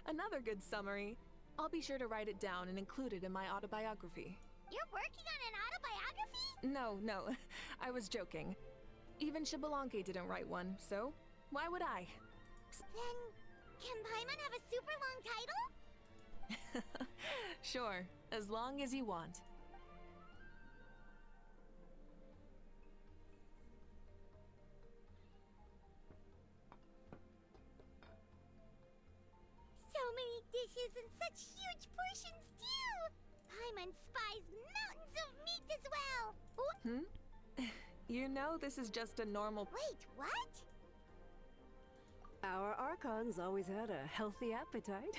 another good summary. I'll be sure to write it down and include it in my autobiography. You're working on an autobiography? No, I was joking. Even Xbalanque didn't write one, so why would I? Then, can Paimon have a super long title? Sure, as long as you want. So many dishes and such huge portions too! Paimon spies mountains of meat as well! Ooh. You know this is just a normal— Wait, what? Our Archons always had a healthy appetite.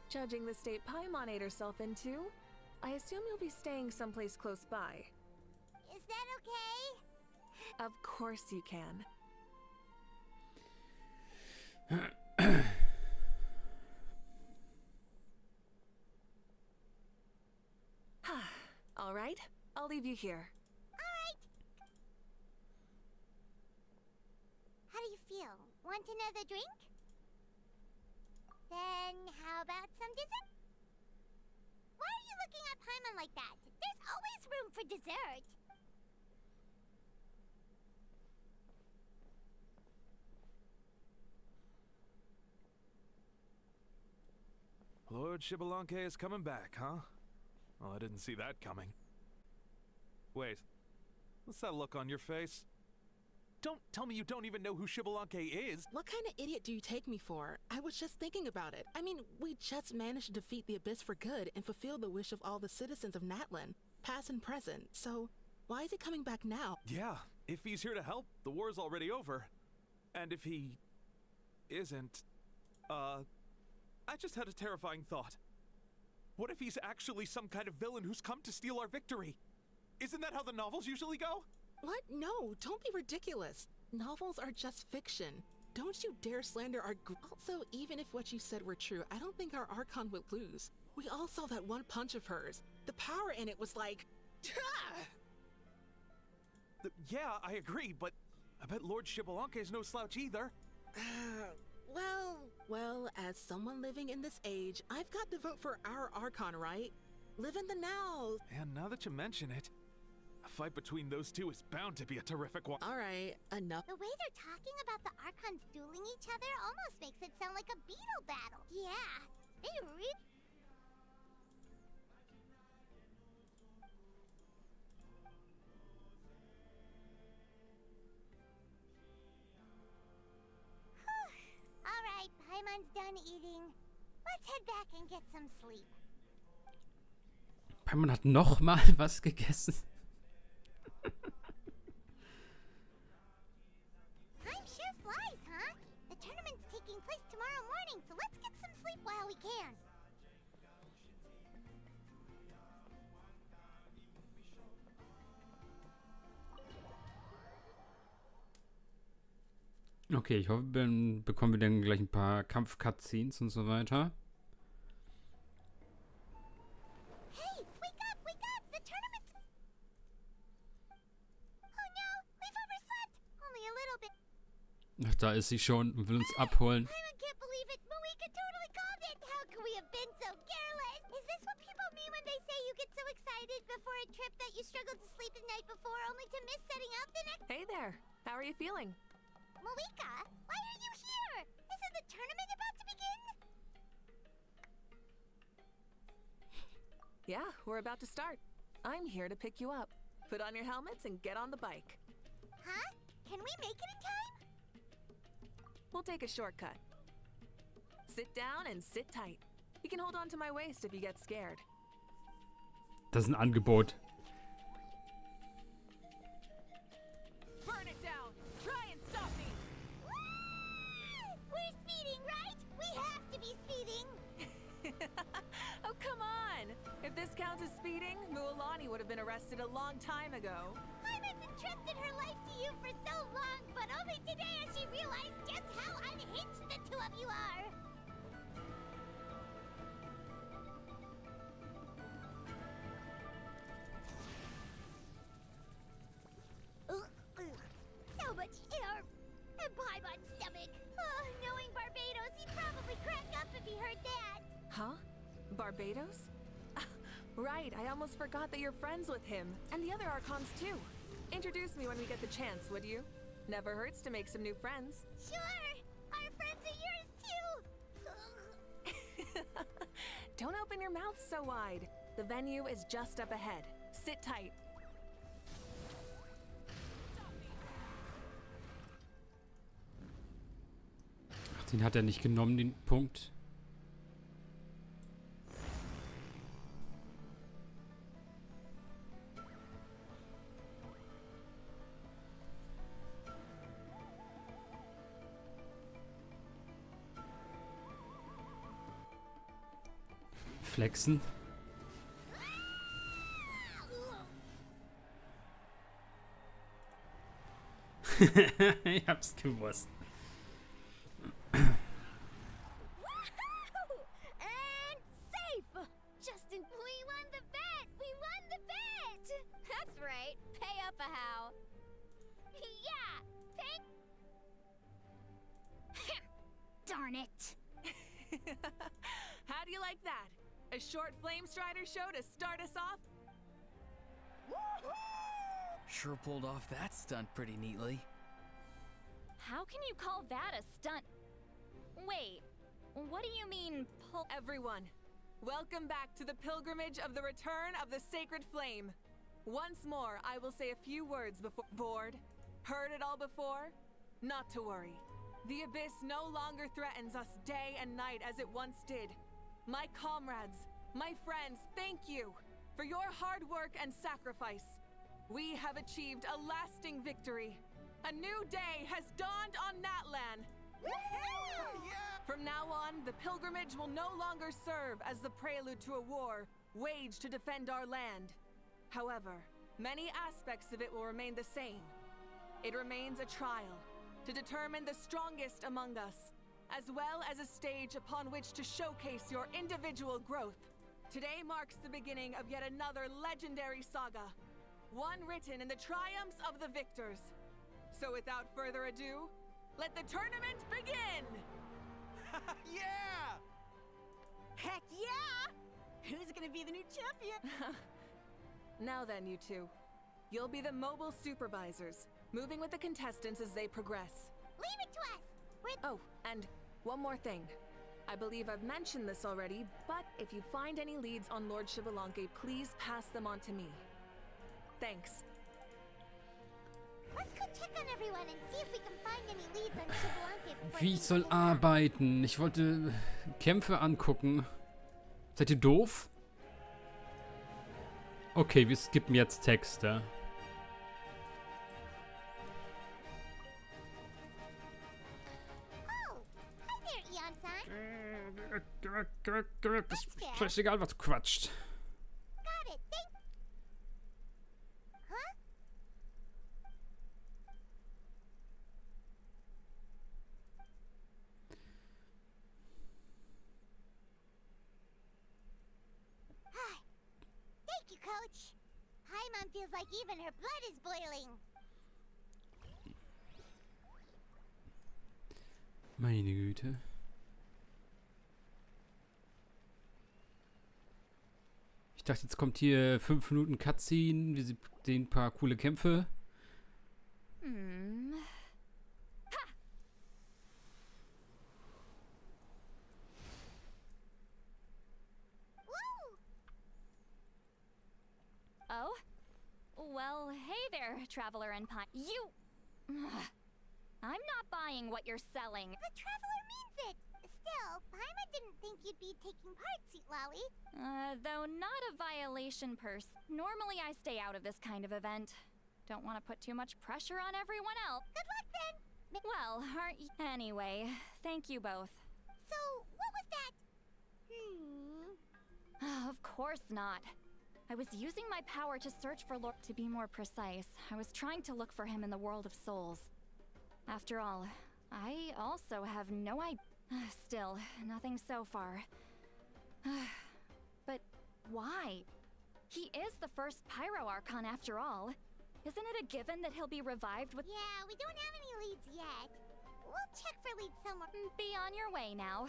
Judging the state Paimon ate herself into, I assume you'll be staying someplace close by. Is that okay? Of course you can. All right, I'll leave you here. All right. How do you feel? Want another drink? Then how about some dessert? Why are you looking at Paimon like that? There's always room for dessert. Lord Xbalanque is coming back, huh? Well, I didn't see that coming. Wait, what's that look on your face? Don't tell me you don't even know who Xbalanque is! What kind of idiot do you take me for? I was just thinking about it. I mean, we just managed to defeat the Abyss for good and fulfill the wish of all the citizens of Natlan, past and present, so why is he coming back now? Yeah, if he's here to help, the war's already over. And if he isn't, I just had a terrifying thought. What if he's actually some kind of villain who's come to steal our victory? Isn't that how the novels usually go? What? No, don't be ridiculous. Novels are just fiction. Don't you dare slander our Also, even if what you said were true, I don't think our Archon would lose. We all saw that one punch of hers. The power in it was like... Yeah, I agree, but I bet Lord Xbalanque is no slouch either. Well, as someone living in this age, I've got to vote for our Archon, right? Live in the now. And now that you mention it, a fight between those two is bound to be a terrific one. All right, enough. The way they're talking about the Archons dueling each other almost makes it sound like a beetle battle. Yeah, they really... Alright, Paimon's done eating. Let's head back and get some sleep. Paimon hat noch mal was gegessen. Time sure flies, huh? The tournament's taking place tomorrow morning, so let's get some sleep while we can. Okay, ich hoffe, dann bekommen wir dann gleich ein paar Kampf-Cutscenes und so weiter. Hey, wake up, wake up! The tournament's... Oh no, we've overslept! Only a little bit. Ach, da ist sie schon und will uns abholen. I can't believe it! Mavuika totally called it! How could we have been so careless? Is this what people mean when they say you get so excited before a trip that you struggled to sleep the night before only to miss setting out the next... Hey there, how are you feeling? Mavuika, why are you here? Isn't the tournament about to begin? Yeah, we're about to start. I'm here to pick you up. Put on your helmets and get on the bike. Huh? Can we make it in time? We'll take a shortcut. Sit down and sit tight. You can hold on to my waist if you get scared. Das ist ein Angebot. Burn it down! Try and stop me! We're speeding, right? We have to be speeding! Oh, come on! If this counts as speeding, Mualani would have been arrested a long time ago. Paimon's entrusted her life to you for so long, but only today has she realized just how unhinged the two of you are! So much air! And Paimon's stomach! Oh, knowing Barbados, he'd probably crack up if he heard that! Huh? Barbados? Right, I almost forgot that you're friends with him, and the other Archons too. Introduce me when we get the chance, would you? Never hurts to make some new friends. Sure! Our friends are yours too! Don't open your mouth so wide. The venue is just up ahead. Sit tight. Den hat er nicht genommen, den Punkt. Flexen. Ich hab's gewusst. And safe! Justin, we won the bet! We won the bet! That's right. Pay up a how. Yeah! Pay... Darn it! How do you like that? A short Flame Strider show to start us off? Sure pulled off that stunt pretty neatly. How can you call that a stunt? Wait, what do you mean pull? Everyone, Welcome back to the pilgrimage of the return of the sacred flame. Once more, I will say a few words before. Bored? Heard it all before? Not to worry. The abyss no longer threatens us day and night as it once did. My comrades, my friends, thank you for your hard work and sacrifice. We have achieved a lasting victory. A new day has dawned on Natlan. From now on, the pilgrimage will no longer serve as the prelude to a war waged to defend our land. However, many aspects of it will remain the same. It remains a trial to determine the strongest among us, as well as a stage upon which to showcase your individual growth. Today marks the beginning of yet another legendary saga, one written in the triumphs of the victors. So without further ado, let the tournament begin! Yeah! Heck yeah! Who's gonna be the new champion? Now then, you two. You'll be the mobile supervisors, moving with the contestants as they progress. Leave it to us! Oh, and one more thing. I believe I've mentioned this already, but if you find any leads on Lord Shivalanke, please pass them on to me. Thanks. Let's go check on everyone and see if we can find any leads on Shivalanke before Wie ich soll arbeiten? Ich wollte Kämpfe angucken. Seid ihr doof? Okay, wir skippen jetzt Texte. Oh, hi there, Eon-san. Das ist scheißegal, was du quatscht. Got it, thank... Huh? Thank you, Coach. Paimon feels like even her blood is boiling. Meine Güte. Ich dachte, jetzt kommt hier 5 Minuten Cutscene, wir sehen ein paar coole Kämpfe. Oh? Well, hey there, Traveler and Pine. You... I'm not buying what you're selling. The Traveler means it. Still, Paimon didn't think you'd be taking part, Sweet Lolly. Though not a violation Normally I stay out of this kind of event. Don't want to put too much pressure on everyone else. Good luck then. Well, aren't you? Anyway, thank you both. So, what was that? Of course not. I was using my power to search for Lord. To be more precise, I was trying to look for him in the world of souls. After all, I also have no idea. Still, nothing so far. But why? He is the first Pyro Archon after all. Isn't it a given that he'll be revived with— Yeah, we don't have any leads yet. We'll check for leads somewhere. Be on your way now.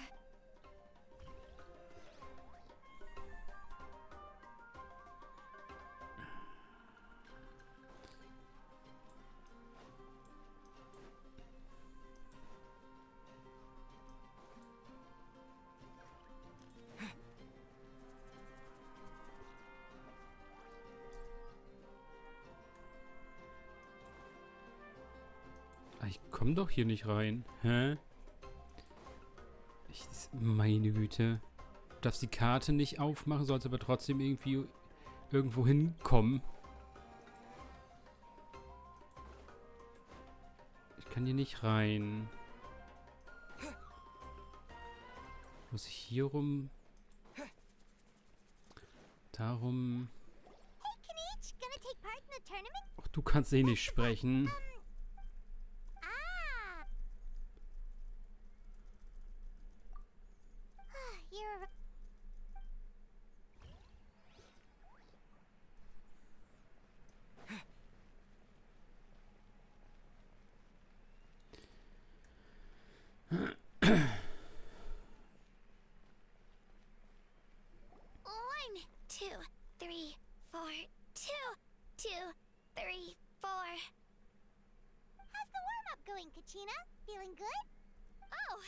Ich komm doch hier nicht rein. Hä? Meine Güte. Du darfst die Karte nicht aufmachen, sollst aber trotzdem irgendwie irgendwo hinkommen. Ich kann hier nicht rein. Muss ich hier rum? Darum. Hey, Kinich, gonna take part in the tournament? Ach, du kannst eh nicht sprechen. You're... One, two, three, four, two, three, four. How's the warm-up going, Kachina? Feeling good? Oh,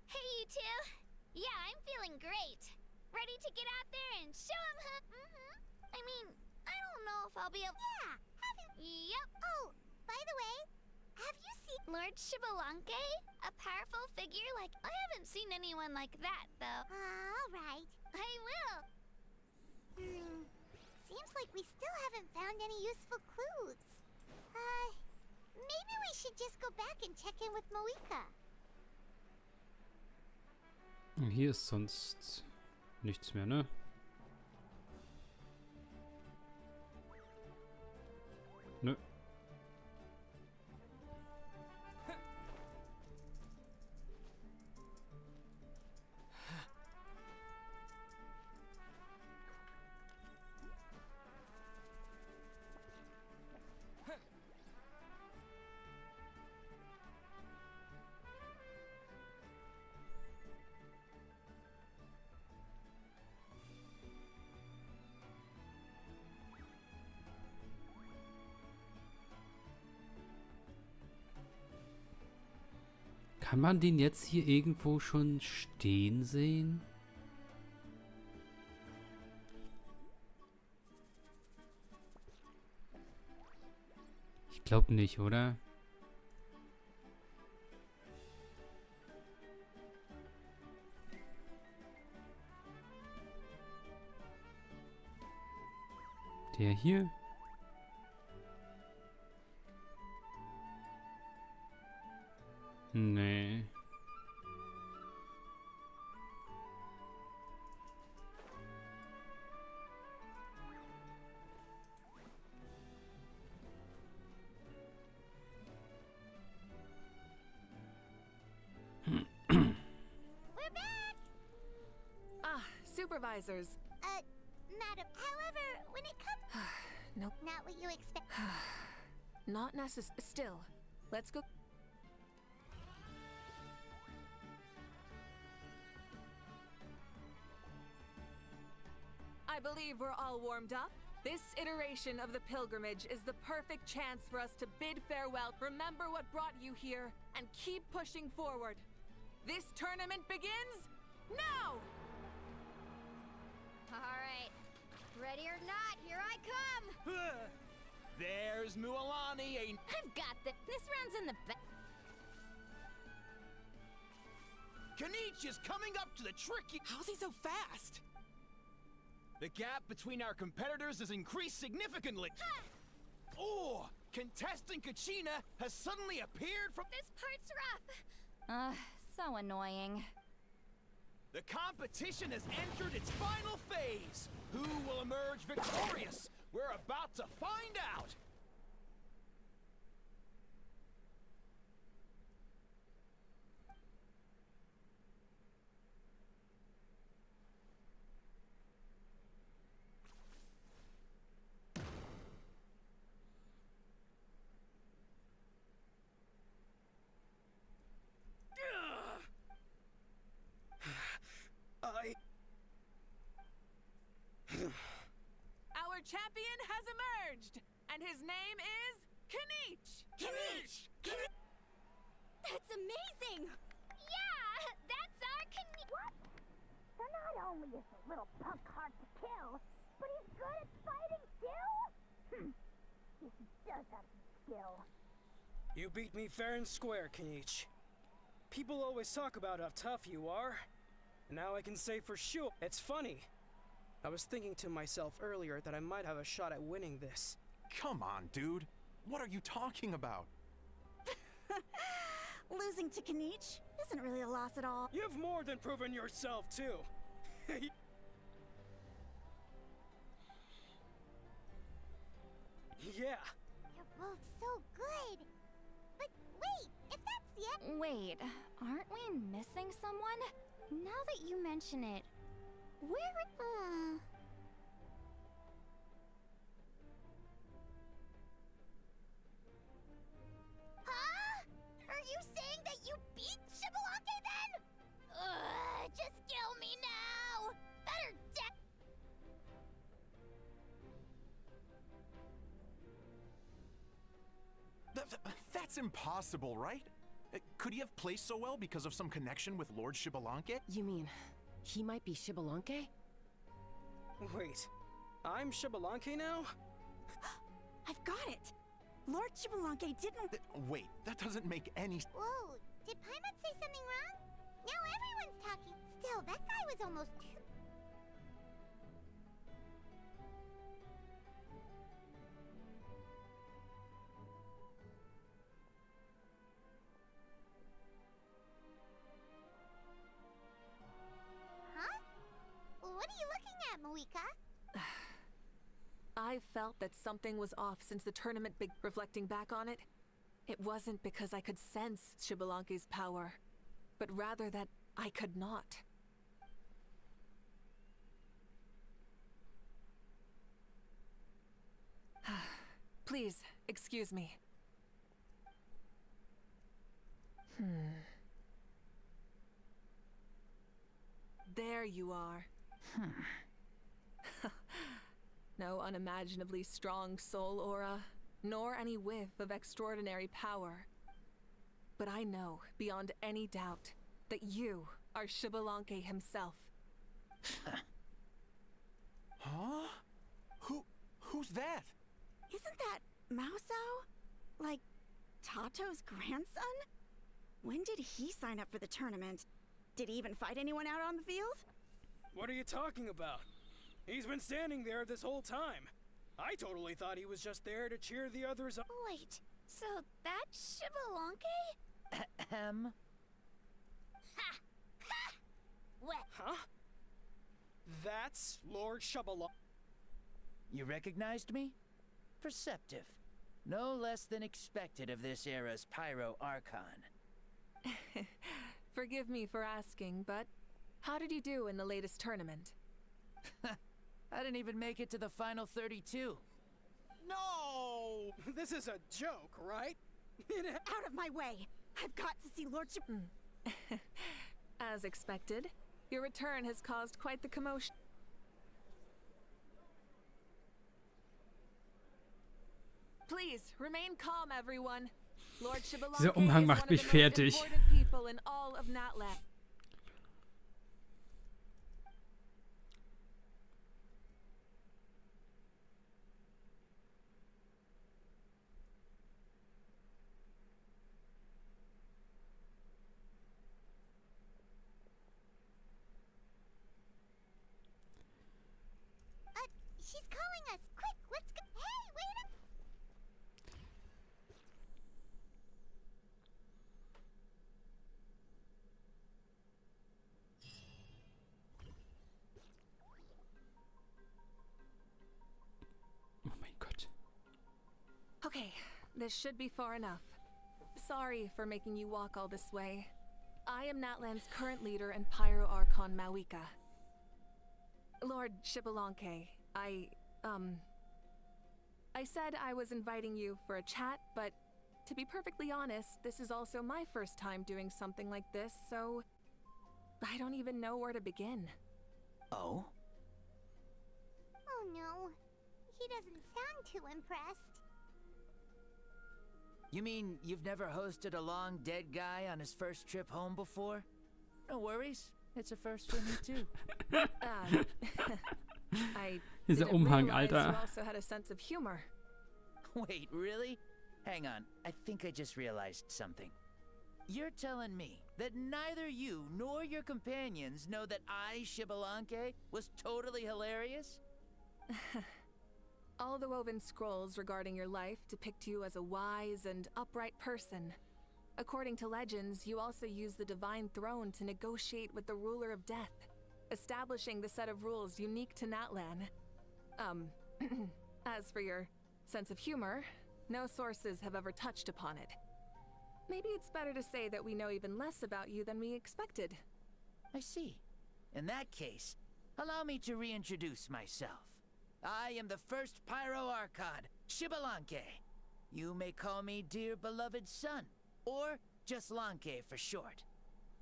hey, you two. Yeah, I'm feeling great. Ready to get out there and show him I mean, I don't know if I'll be able— Yeah, Yep. Oh, by the way, have you seen Lord Shibalanke? A powerful figure like— I haven't seen anyone like that, though. All right. I will. Seems like we still haven't found any useful clues. Maybe we should just go back and check in with Mavuika. Hier ist sonst nichts mehr, ne? Nö. Kann man den jetzt hier irgendwo schon stehen sehen? Ich glaube nicht, oder? Der hier? Nee. We're back! Ah, supervisors. Madam, however, when it comes— Nope. Not what you expect. Not necessary. Still, let's go. I believe we're all warmed up. This iteration of the pilgrimage is the perfect chance for us to bid farewell, remember what brought you here, and keep pushing forward. This tournament begins now! Alright. Ready or not, here I come! There's Mualani, I've got this. This round's in the back. Kanich is coming up to the tricky— How's he so fast? The gap between our competitors has increased significantly. Oh, contestant Kachina has suddenly appeared from— This part's rough. So annoying. The competition has entered its final phase. Who will emerge victorious? We're about to find out. Our champion has emerged, and his name is Kanich! Kanich! That's amazing! Yeah, that's our What? So not only is the little punk hard to kill, but he's good at fighting too? He does have some skill. You beat me fair and square, Kanich. People always talk about how tough you are. And now I can say for sure. It's funny. I was thinking to myself earlier that I might have a shot at winning this. Come on, dude. What are you talking about? Losing to Kanich isn't really a loss at all. You've more than proven yourself, too. Yeah. You're both so good. But wait, if that's the end— Wait, aren't we missing someone? Now that you mention it, where— Huh? Are you saying that you beat Shibalanke then? Just kill me now! Better death! That's impossible, right? Could he have placed so well because of some connection with Lord Shibalanke? You mean, he might be Shibalanke? Wait, I'm Xbalanque now? I've got it! Lord Xbalanque didn't— Wait, that doesn't make any— Whoa, did Paimon say something wrong? Now everyone's talking. Still, that guy was almost too— Huh? Well, what are you looking at, Mavuika? I felt that something was off since the tournament began. Reflecting back on it, it wasn't because I could sense Xbalanque's power, but rather that I could not. Please, excuse me. There you are. No unimaginably strong soul aura, nor any whiff of extraordinary power. But I know, beyond any doubt, that you are Xbalanque himself. Huh? Who's that? Isn't that Mauso? Like, Tato's grandson? When did he sign up for the tournament? Did he even fight anyone out on the field? What are you talking about? He's been standing there this whole time. I totally thought he was just there to cheer the others on. Wait, so that's Xbalanque? Ahem. Ha! Ha! What? Huh? That's Lord Xbalanque. You recognized me? Perceptive. No less than expected of this era's Pyro Archon. Forgive me for asking, but how did you do in the latest tournament? I didn't even make it to the final 32. No! This is a joke, right? Out of my way! I've got to see Lord As expected, your return has caused quite the commotion. Please, remain calm, everyone. Lord Xbalanque Dieser Umhang is macht one of mich the most fertig. important people in all of Natlan. She's calling us! Quick, let's go! Hey, wait up! Oh mein Gott. Okay, this should be far enough. Sorry for making you walk all this way. I am Natlan's current leader and Pyro Archon Mavuika. Lord Xbalanque, I said I was inviting you for a chat, but to be perfectly honest, this is also my first time doing something like this, so I don't even know where to begin. Oh? Oh no, he doesn't sound too impressed. You mean you've never hosted a long dead guy on his first trip home before? No worries. It's a first for me too. I Dieser didn't Umhang, realize you Alter. also had a sense of humor. Wait, really? Hang on, I think I just realized something. You're telling me that neither you nor your companions know that I, Xbalanque, was totally hilarious? All the woven scrolls regarding your life depict you as a wise and upright person. According to legends, you also use the Divine Throne to negotiate with the Ruler of Death, establishing the set of rules unique to Natlan. As for your sense of humor, no sources have ever touched upon it. Maybe it's better to say that we know even less about you than we expected. I see. In that case, allow me to reintroduce myself. I am the first Pyro Archon, Xbalanque. You may call me dear beloved son, or just Lanque for short.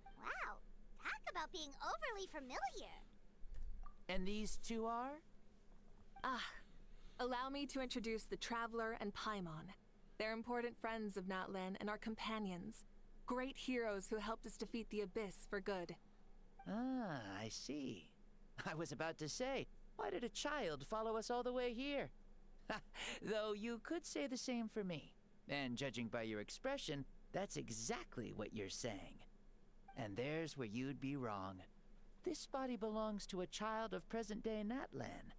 Wow, talk about being overly familiar. And these two are? Allow me to introduce the Traveler and Paimon. They're important friends of Natlan and our companions. Great heroes who helped us defeat the Abyss for good. Ah, I see. I was about to say, Why did a child follow us all the way here? Though you could say the same for me. And judging by your expression, that's exactly what you're saying. And there's where you'd be wrong. This body belongs to a child of present-day Natlan.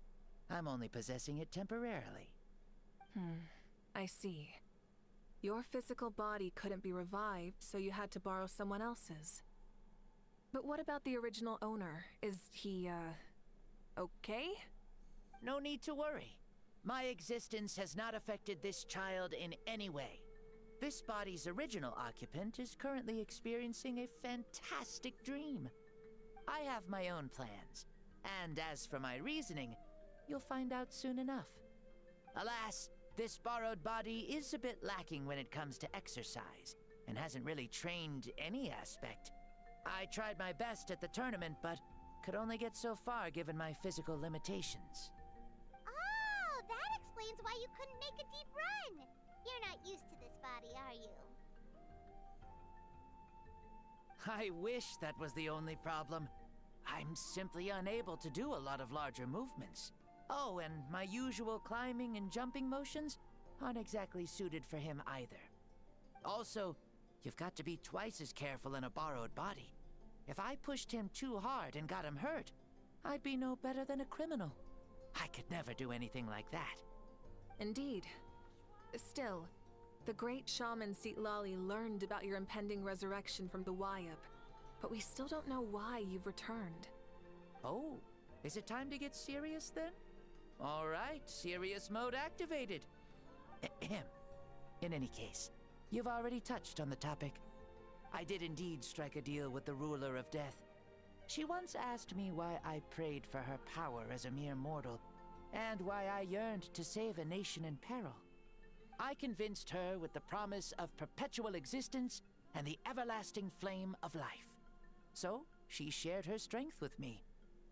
I'm only possessing it temporarily. I see. Your physical body couldn't be revived, so you had to borrow someone else's. But what about the original owner? Is he, okay? No need to worry. My existence has not affected this child in any way. This body's original occupant is currently experiencing a fantastic dream. I have my own plans, and as for my reasoning, you'll find out soon enough. Alas, this borrowed body is a bit lacking when it comes to exercise, and hasn't really trained any aspect. I tried my best at the tournament, but could only get so far given my physical limitations. Oh, that explains why you couldn't make a deep run. You're not used to this body, are you? I wish that was the only problem. I'm simply unable to do a lot of larger movements. Oh, and my usual climbing and jumping motions aren't exactly suited for him either. Also, you've got to be twice as careful in a borrowed body. If I pushed him too hard and got him hurt, I'd be no better than a criminal. I could never do anything like that. Indeed. Still, the great shaman Lally learned about your impending resurrection from the Wyup, but we still don't know why you've returned. Oh, is it time to get serious then? All right, serious mode activated. Ahem. In any case, you've already touched on the topic. I did indeed strike a deal with the ruler of death. She once asked me why I prayed for her power as a mere mortal, and why I yearned to save a nation in peril. I convinced her with the promise of perpetual existence and the everlasting flame of life. So, she shared her strength with me,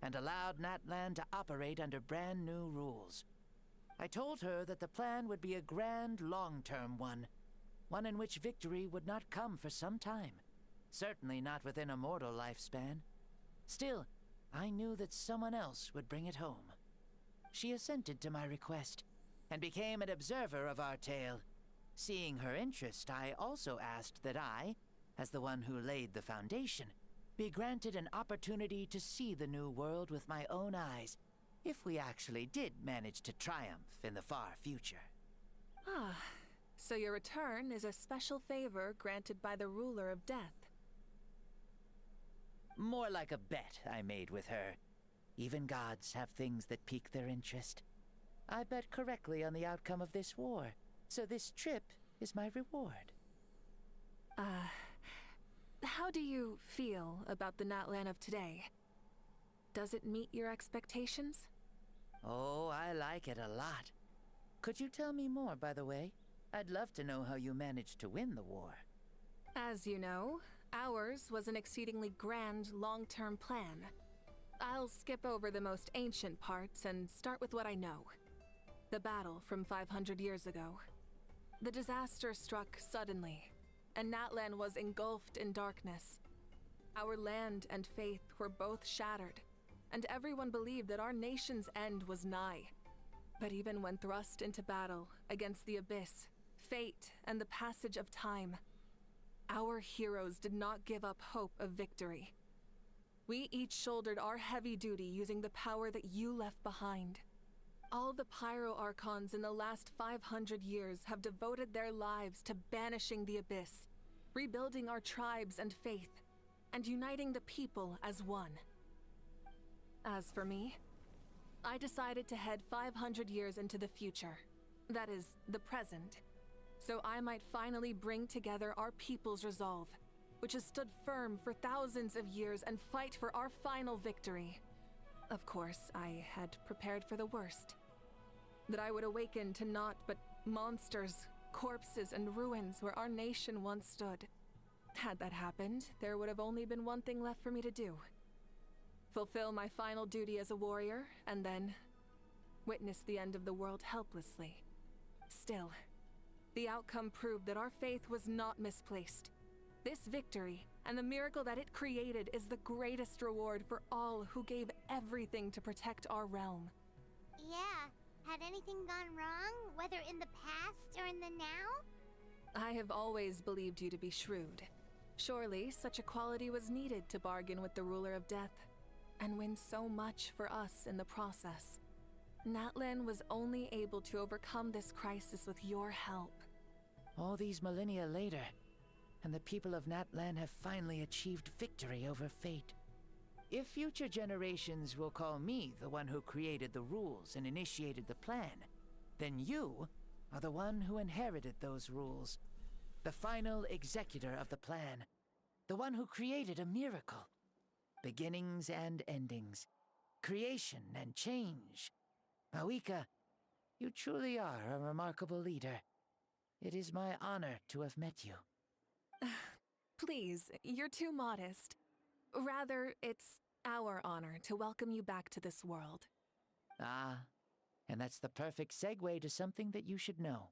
and allowed Natlan to operate under brand new rules. I told her that the plan would be a grand, long-term one in which victory would not come for some time, certainly not within a mortal lifespan. Still, I knew that someone else would bring it home. She assented to my request, and became an observer of our tale. Seeing her interest, I also asked that I, as the one who laid the foundation, be granted an opportunity to see the new world with my own eyes, if we actually did manage to triumph in the far future. Ah, so your return is a special favor granted by the ruler of death. More like a bet I made with her. Even gods have things that pique their interest. I bet correctly on the outcome of this war, so this trip is my reward. How do you feel about the Natlan of today? Does it meet your expectations? Oh, I like it a lot. Could you tell me more, by the way? I'd love to know how you managed to win the war. As you know, ours was an exceedingly grand, long-term plan. I'll skip over the most ancient parts and start with what I know. The battle from 500 years ago. The disaster struck suddenly, and Natlan was engulfed in darkness. Our land and faith were both shattered, and everyone believed that our nation's end was nigh. But even when thrust into battle against the abyss, fate, and the passage of time, our heroes did not give up hope of victory. We each shouldered our heavy duty using the power that you left behind. All the Pyro Archons in the last 500 years have devoted their lives to banishing the abyss, rebuilding our tribes and faith, and uniting the people as one. As for me, I decided to head 500 years into the future, that is, the present, so I might finally bring together our people's resolve, which has stood firm for thousands of years, and fight for our final victory. Of course, I had prepared for the worst. That I would awaken to naught but monsters, corpses, and ruins where our nation once stood. Had that happened, there would have only been one thing left for me to do. Fulfill my final duty as a warrior, and then witness the end of the world helplessly. Still, the outcome proved that our faith was not misplaced. This victory, and the miracle that it created, is the greatest reward for all who gave everything to protect our realm. Yeah. Had anything gone wrong, whether in the past or in the now? I have always believed you to be shrewd. Surely, such a quality was needed to bargain with the ruler of death, and win so much for us in the process. Natlan was only able to overcome this crisis with your help. All these millennia later, and the people of Natlan have finally achieved victory over fate. If future generations will call me the one who created the rules and initiated the plan, then you are the one who inherited those rules. The final executor of the plan. The one who created a miracle. Beginnings and endings. Creation and change. Mavuika, you truly are a remarkable leader. It is my honor to have met you. Please, you're too modest. Rather, it's our honor to welcome you back to this world. Ah, and that's the perfect segue to something that you should know.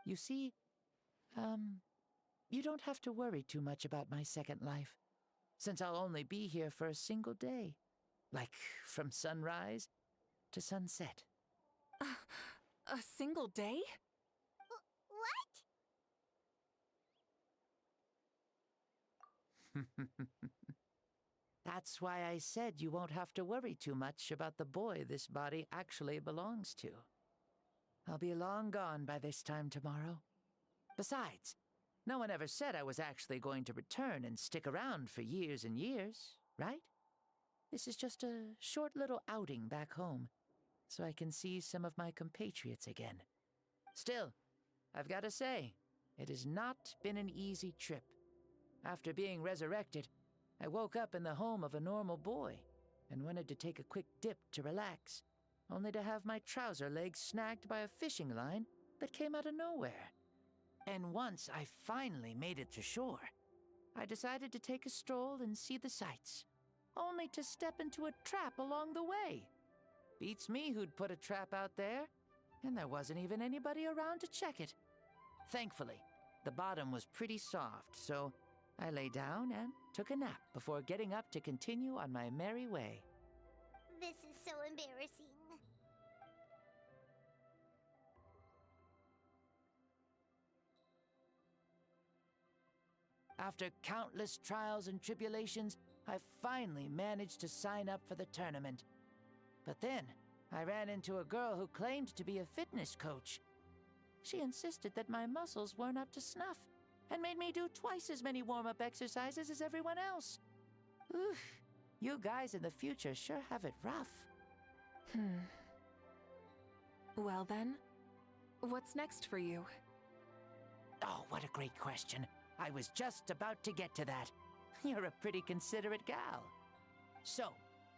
You see, you don't have to worry too much about my second life, since I'll only be here for a single day. Like, from sunrise to sunset. A single day? What? That's why I said you won't have to worry too much about the boy this body actually belongs to. I'll be long gone by this time tomorrow. Besides, no one ever said I was actually going to return and stick around for years and years, right? This is just a short little outing back home, so I can see some of my compatriots again. Still, I've got to say, it has not been an easy trip. After being resurrected, I woke up in the home of a normal boy and wanted to take a quick dip to relax, only to have my trouser legs snagged by a fishing line that came out of nowhere. And once I finally made it to shore, I decided to take a stroll and see the sights, only to step into a trap along the way. Beats me who'd put a trap out there, and there wasn't even anybody around to check it. Thankfully, the bottom was pretty soft, so I lay down and took a nap before getting up to continue on my merry way. This is so embarrassing. After countless trials and tribulations, I finally managed to sign up for the tournament. But then, I ran into a girl who claimed to be a fitness coach. She insisted that my muscles weren't up to snuff, and made me do twice as many warm-up exercises as everyone else. Oof, you guys in the future sure have it rough. Well then, what's next for you? Oh, what a great question. I was just about to get to that. You're a pretty considerate gal. So,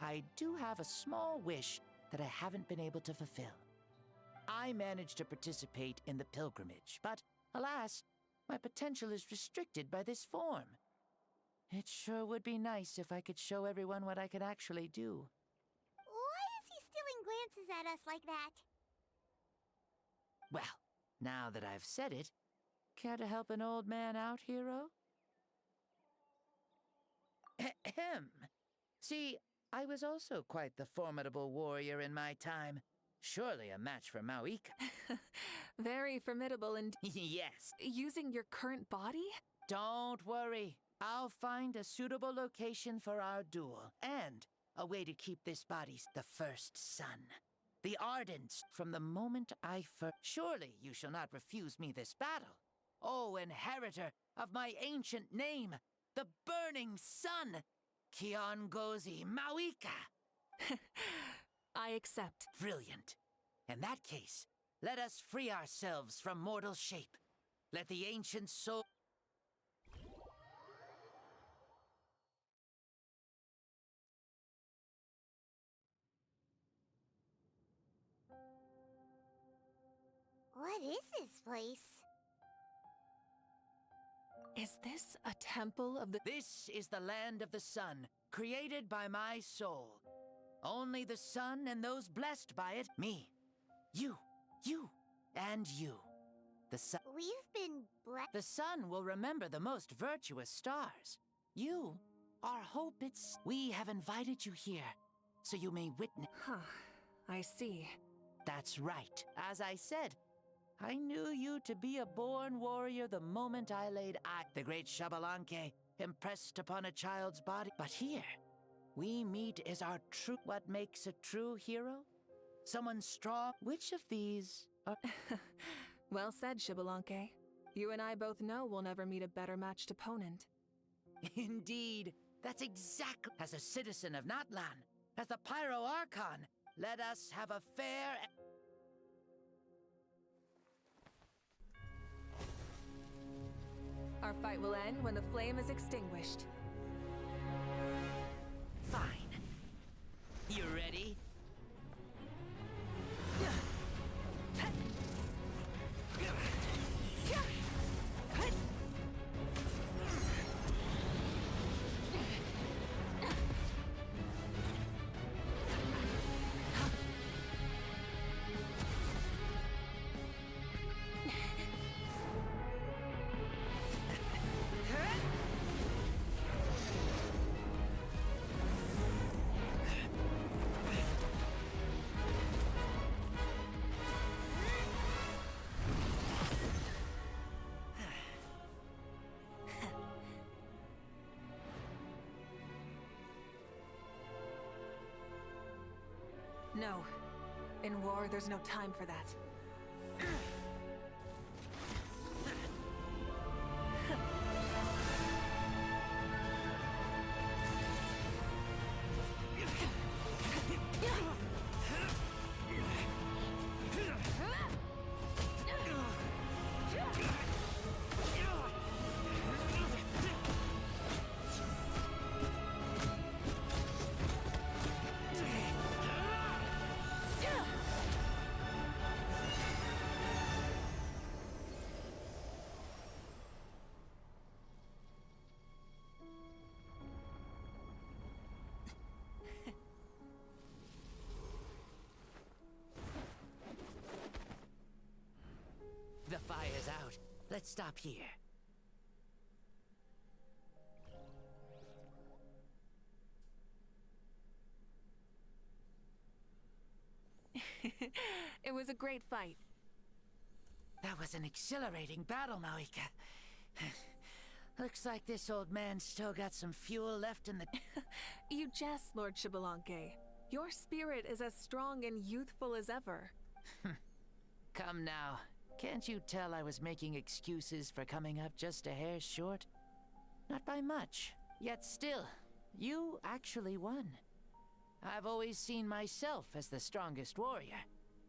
I do have a small wish that I haven't been able to fulfill. I managed to participate in the pilgrimage, but alas, my potential is restricted by this form. It sure would be nice if I could show everyone what I could actually do. Why is he stealing glances at us like that? Well, now that I've said it, care to help an old man out, hero? Ahem. See, I was also quite the formidable warrior in my time. Surely a match for Mavuika. Very formidable and... Yes. Using your current body? Don't worry. I'll find a suitable location for our duel, and a way to keep this body the first son. The ardent from the moment I first... Surely you shall not refuse me this battle. O inheritor of my ancient name, the burning sun, Kiongozi Mavuika. I accept. Brilliant. In that case, let us free ourselves from mortal shape. Let the ancient soul... What is this place? Is this a temple of the... This is the land of the sun, created by my soul. Only the sun and those blessed by it, me, you, and you. The sun... We've been blessed. The sun will remember the most virtuous stars. You, our hope, we have invited you here, so you may witness... Huh. I see. That's right. As I said, I knew you to be a born warrior the moment I laid eyes. The great Xbalanque impressed upon a child's body. But here, we meet as our true... What makes a true hero? Someone strong? Which of these are... Well said, Xbalanque. You and I both know we'll never meet a better matched opponent. Indeed. That's exactly... As a citizen of Natlan, as the Pyro Archon, let us have a fair... Our fight will end when the flame is extinguished. Fine. You ready? No. In war, there's no time for that. The fire's out. Let's stop here. It was a great fight. That was an exhilarating battle, Mavuika. Looks like this old man's still got some fuel left in the... You jest, Lord Xbalanque. Your spirit is as strong and youthful as ever. Come now. Can't you tell I was making excuses for coming up just a hair short? Not by much. Yet still, you actually won. I've always seen myself as the strongest warrior,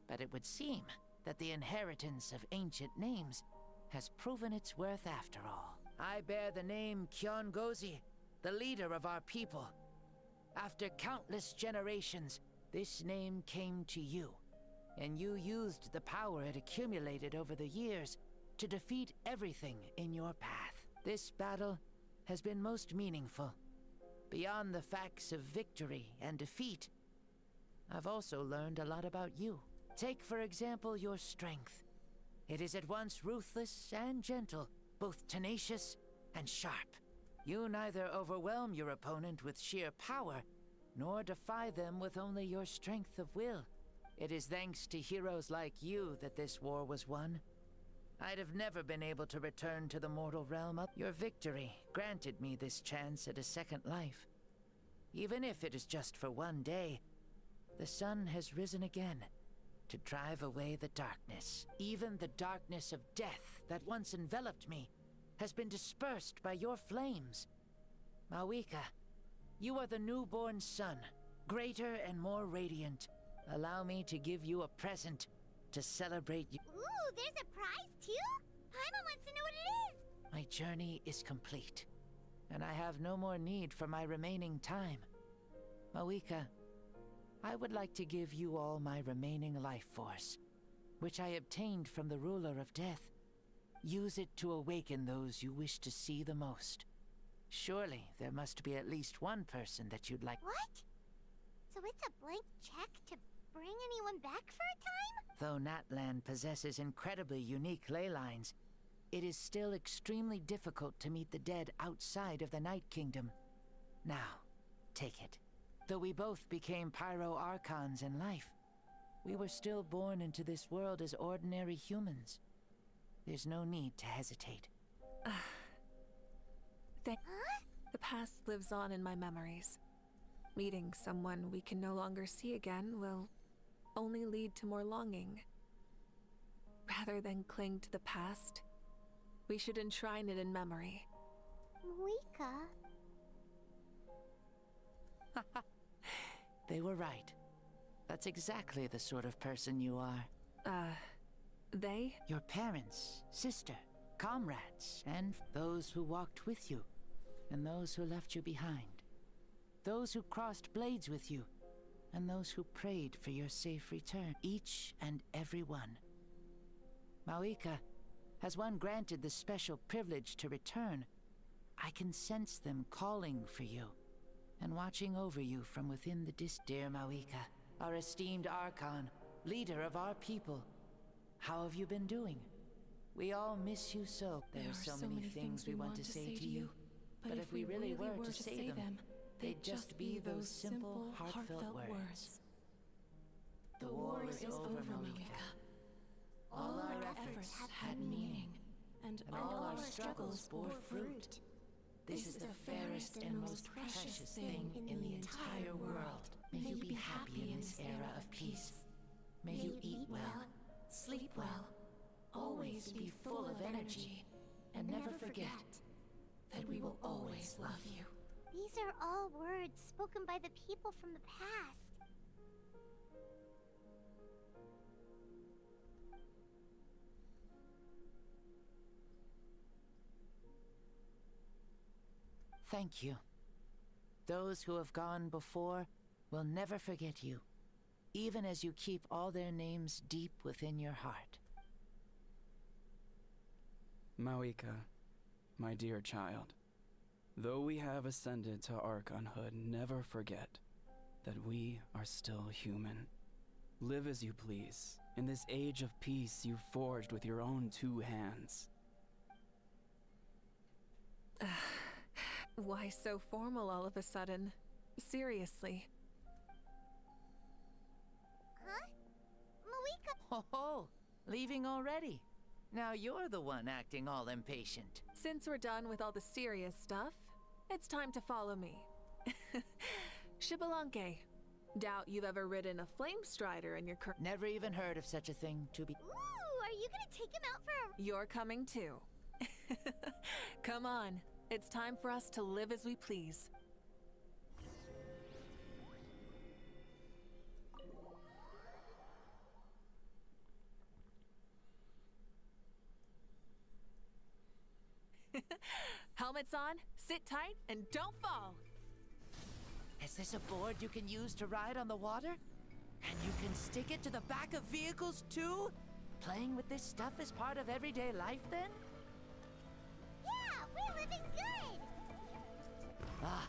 but it would seem that the inheritance of ancient names has proven its worth after all. I bear the name Kiongozi, the leader of our people. After countless generations, this name came to you, and you used the power it accumulated over the years to defeat everything in your path. This battle has been most meaningful. Beyond the facts of victory and defeat, I've also learned a lot about you. Take, for example, your strength. It is at once ruthless and gentle, both tenacious and sharp. You neither overwhelm your opponent with sheer power, nor defy them with only your strength of will. It is thanks to heroes like you that this war was won. I'd have never been able to return to the mortal realm. Your victory granted me this chance at a second life. Even if it is just for one day, the sun has risen again to drive away the darkness. Even the darkness of death that once enveloped me has been dispersed by your flames. Mavuika, you are the newborn sun, greater and more radiant. Allow me to give you a present to celebrate you. Ooh, there's a prize too? Paimon wants to know what it is. My journey is complete, and I have no more need for my remaining time. Mavuika, I would like to give you all my remaining life force, which I obtained from the ruler of death. Use it to awaken those you wish to see the most. Surely there must be at least one person that you'd like. What? So it's a blank check to bring anyone back for a time? Though Natlan possesses incredibly unique ley lines, it is still extremely difficult to meet the dead outside of the Night Kingdom. Now, take it. Though we both became Pyro Archons in life, We were still born into this world as ordinary humans. There's no need to hesitate. The past lives on in my memories. Meeting someone we can no longer see again will only lead to more longing. Rather than cling to the past, we should enshrine it in memory. Mavuika? They were right. That's exactly the sort of person you are. They? Your parents, sister, comrades, and those who walked with you, and those who left you behind. Those who crossed blades with you, and those who prayed for your safe return. Each and every one. Mavuika, has one granted the special privilege to return, I can sense them calling for you, and watching over you from within the Dear Mavuika, our esteemed Archon, leader of our people. How have you been doing? We all miss you so. There are so many things we want to say to you, but if we really were to say them, they'd just be those simple, heartfelt words. The war is over, Mavuika. All our efforts had meaning, and all our struggles bore fruit. This is the fairest and most precious thing in the entire world. May you be happy in this era of peace. May you eat well, sleep well, always be full of energy, and never forget that we will always love you. These are all words spoken by the people from the past. Thank you. Those who have gone before will never forget you, even as you keep all their names deep within your heart. Mavuika, my dear child, though we have ascended to Archonhood, never forget that we are still human. Live as you please, in this age of peace you forged with your own 2 hands. Why so formal all of a sudden? Seriously. Huh? Mavuika? Ho ho! Leaving already? Now you're the one acting all impatient. Since we're done with all the serious stuff, it's time to follow me. Shibalanke. Doubt you've ever ridden a flame strider in your Never even heard of such a thing, to be- Ooh, are you gonna take him out for a- You're coming too. Come on. It's time for us to live as we please. Helmets on, sit tight, and don't fall. Is this a board you can use to ride on the water? And you can stick it to the back of vehicles too? Playing with this stuff is part of everyday life then? Yeah, we're living good! Ah,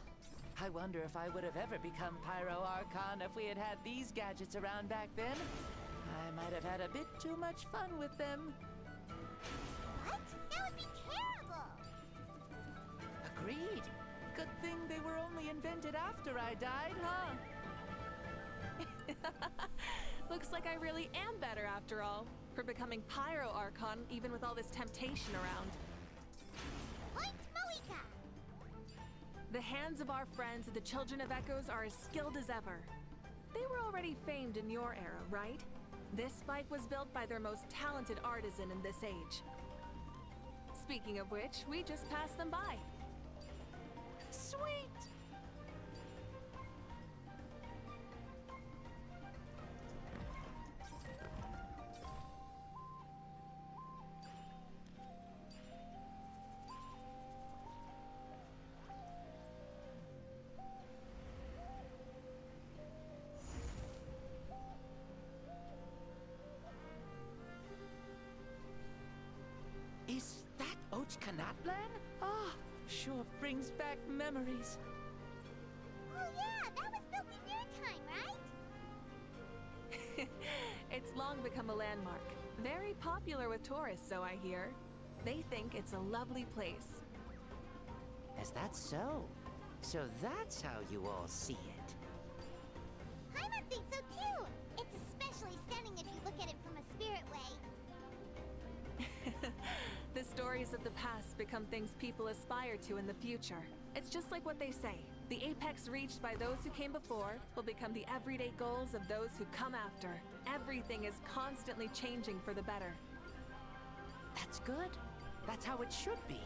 I wonder if I would have ever become Pyro Archon if we had had these gadgets around back then. I might have had a bit too much fun with them. What? That would be terrible! Agreed. Good thing they were only invented after I died, huh? Looks like I really am better after all, for becoming Pyro Archon even with all this temptation around. Point Mavuika! The hands of our friends at the Children of Echoes are as skilled as ever. They were already famed in your era, right? This spike was built by their most talented artisan in this age. Speaking of which, we just passed them by. Sweet! Is that Ochkanatlan? Ah, sure brings back memories. Oh yeah, that was built in your time, right? It's long become a landmark. Very popular with tourists, so I hear. They think it's a lovely place. Is that so? So that's how you all see it. Paimon thinks so too! It's especially stories of the past become things people aspire to in the future. It's just like what they say. The apex reached by those who came before will become the everyday goals of those who come after. Everything is constantly changing for the better. That's good. That's how it should be.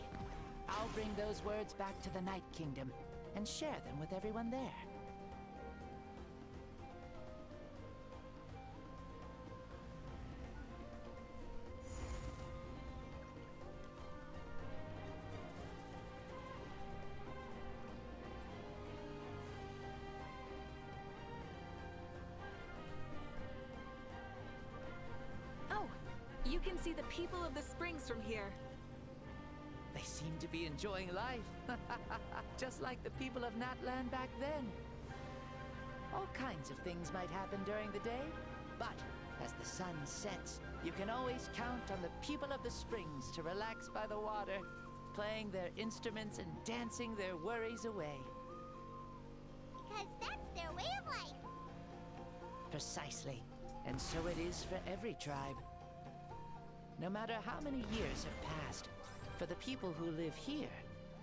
I'll bring those words back to the Night Kingdom and share them with everyone there. Oh, you can see the people of the springs from here. They seem to be enjoying life. Just like the people of Natland back then. All kinds of things might happen during the day, but as the sun sets, you can always count on the people of the springs to relax by the water, playing their instruments and dancing their worries away. Because that's their way of life. Precisely. And so it is for every tribe. No matter how many years have passed, for the people who live here,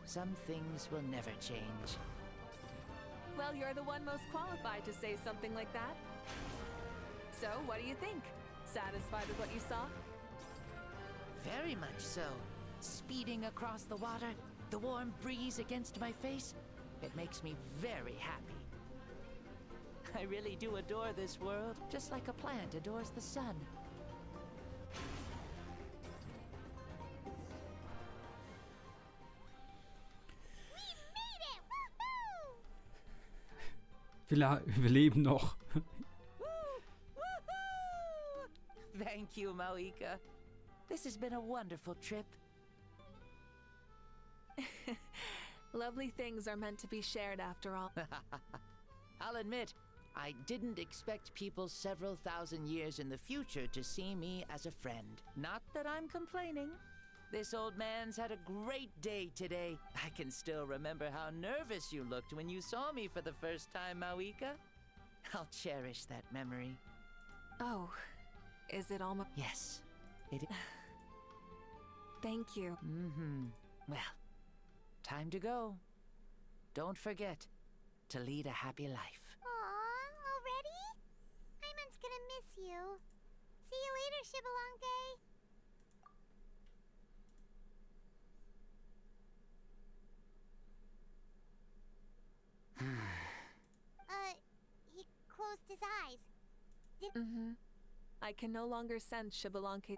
some things will never change. Well, you're the one most qualified to say something like that. So, what do you think? Satisfied with what you saw? Very much so. Speeding across the water, the warm breeze against my face, it makes me very happy. I really do adore this world, just like a plant adores the sun. Wir leben noch. Thank you, Mavuika. This has been a wonderful trip. Lovely things are meant to be shared after all. I'll admit, I didn't expect people several thousand years in the future to see me as a friend. Not that I'm complaining. This old man's had a great day today. I can still remember how nervous you looked when you saw me for the first time, Mavuika. I'll cherish that memory. Oh, is it almost... Yes, it is. Thank you. Mm-hmm. Well, time to go. Don't forget to lead a happy life. Aw, already? Hyman's gonna miss you. See you later, Shibalonke. He closed his eyes. I can no longer sense Shibalonke.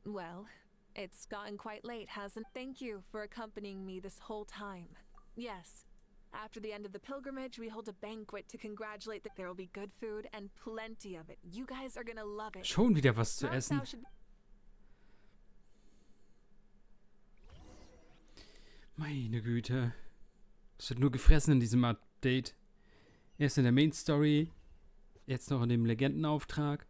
Well, it's gotten quite late, hasn't? Thank you for accompanying me this whole time. Yes, after the end of the pilgrimage, we hold a banquet to congratulate that there will be good food and plenty of it. You guys are gonna love it. Schon wieder was zu essen. Meine Güte. Es wird nur gefressen in diesem Update. Erst in der Main Story, jetzt noch in dem Legendenauftrag.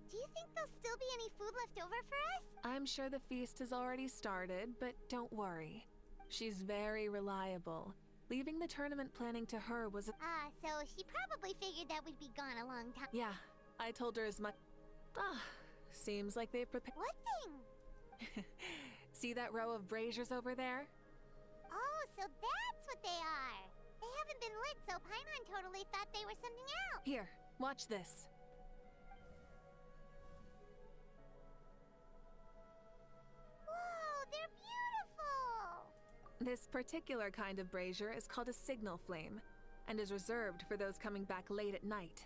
Do you think there'll still be any food left over for us? I'm sure the feast has already started, but don't worry. She's very reliable. Leaving the tournament planning to her was a... So she probably figured that we'd be gone a long time. Yeah, I told her as much. Seems like they've prepared... What thing? See that row of braziers over there? Oh, so that's what they are. They haven't been lit, so Paimon totally thought they were something else. Here, watch this. Whoa, they're beautiful! This particular kind of brazier is called a signal flame, and is reserved for those coming back late at night.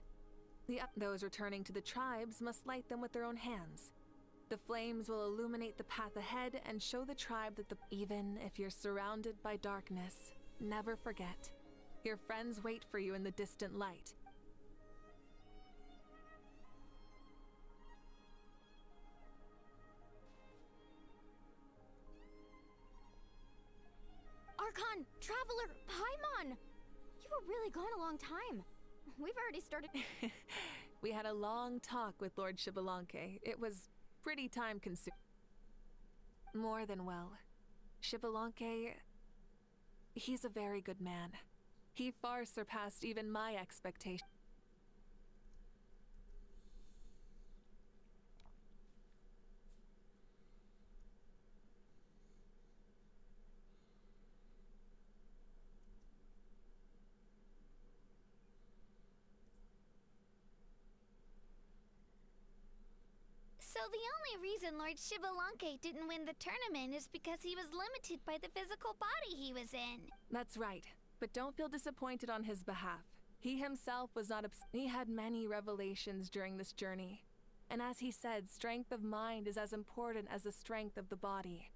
Those returning to the tribes must light them with their own hands. The flames will illuminate the path ahead and show the tribe that even if you're surrounded by darkness, never forget. Your friends wait for you in the distant light. Archon! Traveler! Paimon! You were really gone a long time. We've already started... We had a long talk with Lord Shibalonke. It was pretty time-consuming. More than well. Shibalonke... He's a very good man. He far surpassed even my expectations. the only reason Lord Shibalanke didn't win the tournament is because he was limited by the physical body he was in. That's right, but don't feel disappointed on his behalf. He himself was not he had many revelations during this journey. And as he said, strength of mind is as important as the strength of the body.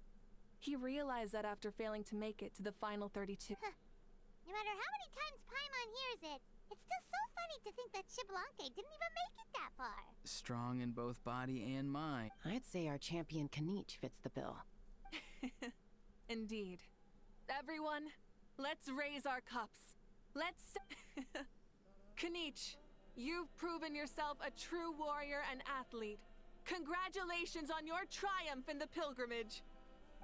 He realized that after failing to make it to the final 32. No matter how many times Paimon hears it, it's still so funny to think that Shibalanke didn't even make it that far. Strong in both body and mind. I'd say our champion Kanich fits the bill. Indeed. Everyone, let's raise our cups. Let's... Kanich, you've proven yourself a true warrior and athlete. Congratulations on your triumph in the pilgrimage.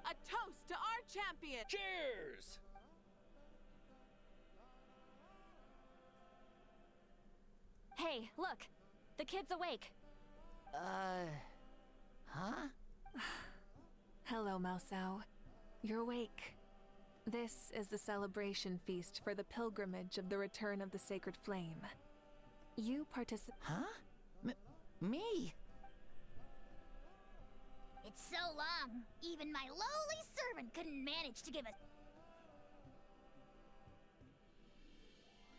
A toast to our champion! Cheers! Hey, look! The kid's awake. Huh? Hello, Maosao. You're awake. This is the celebration feast for the pilgrimage of the return of the sacred flame. You participate. Huh? Me? It's so long, even my lowly servant couldn't manage to give us.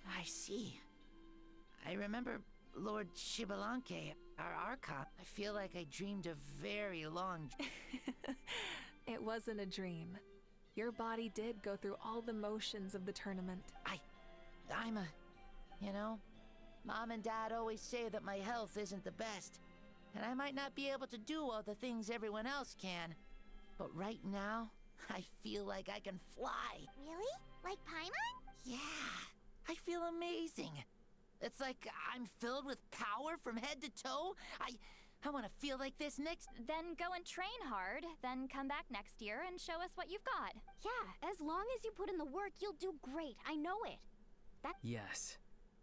I see. I remember Lord Shibalanke, our Archon. I feel like I dreamed a very long... It wasn't a dream. Your body did go through all the motions of the tournament. I'm a... You know, Mom and Dad always say that my health isn't the best. And I might not be able to do all the things everyone else can. But right now, I feel like I can fly. Really? Like Paimon? Yeah, I feel amazing. It's like I'm filled with power from head to toe. I want to feel like this next... Then go and train hard, then come back next year and show us what you've got. Yeah, as long as you put in the work, you'll do great. I know it. Yes.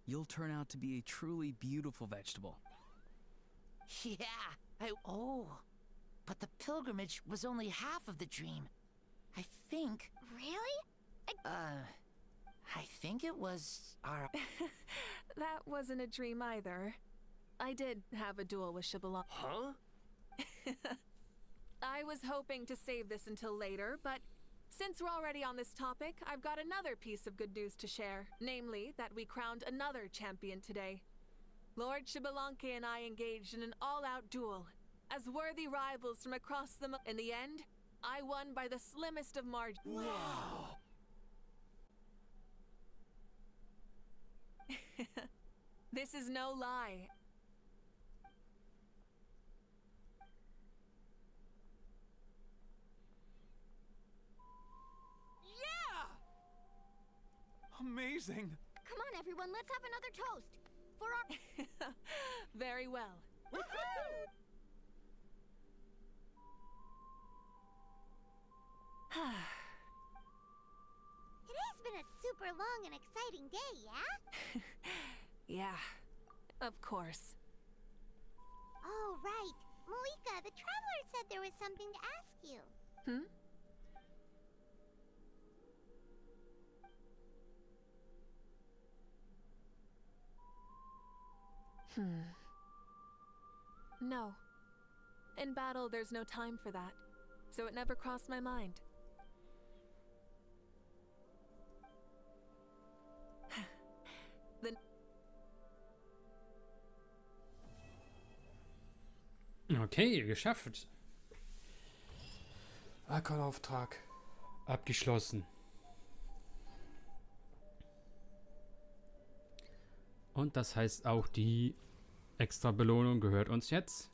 You'll turn out to be a truly beautiful vegetable. Yeah, oh, but the pilgrimage was only half of the dream. I think... Really? I think it was our... That wasn't a dream either. I did have a duel with Shibalanke. Huh? I was hoping to save this until later, but since we're already on this topic, I've got another piece of good news to share. Namely, that we crowned another champion today. Lord Shibalanke and I engaged in an all-out duel. As worthy rivals from across the... In the end, I won by the slimmest of margins. Wow! This is no lie. Yeah! Amazing! Come on, everyone, let's have another toast. For our... Very well. Today's been a super long and exciting day, yeah? Yeah, of course. Oh, right. Mavuika, the traveler said there was something to ask you. No. In battle, there's no time for that, so it never crossed my mind. Okay, geschafft. Archon-Auftrag abgeschlossen. Und das heißt auch, die extra Belohnung gehört uns jetzt.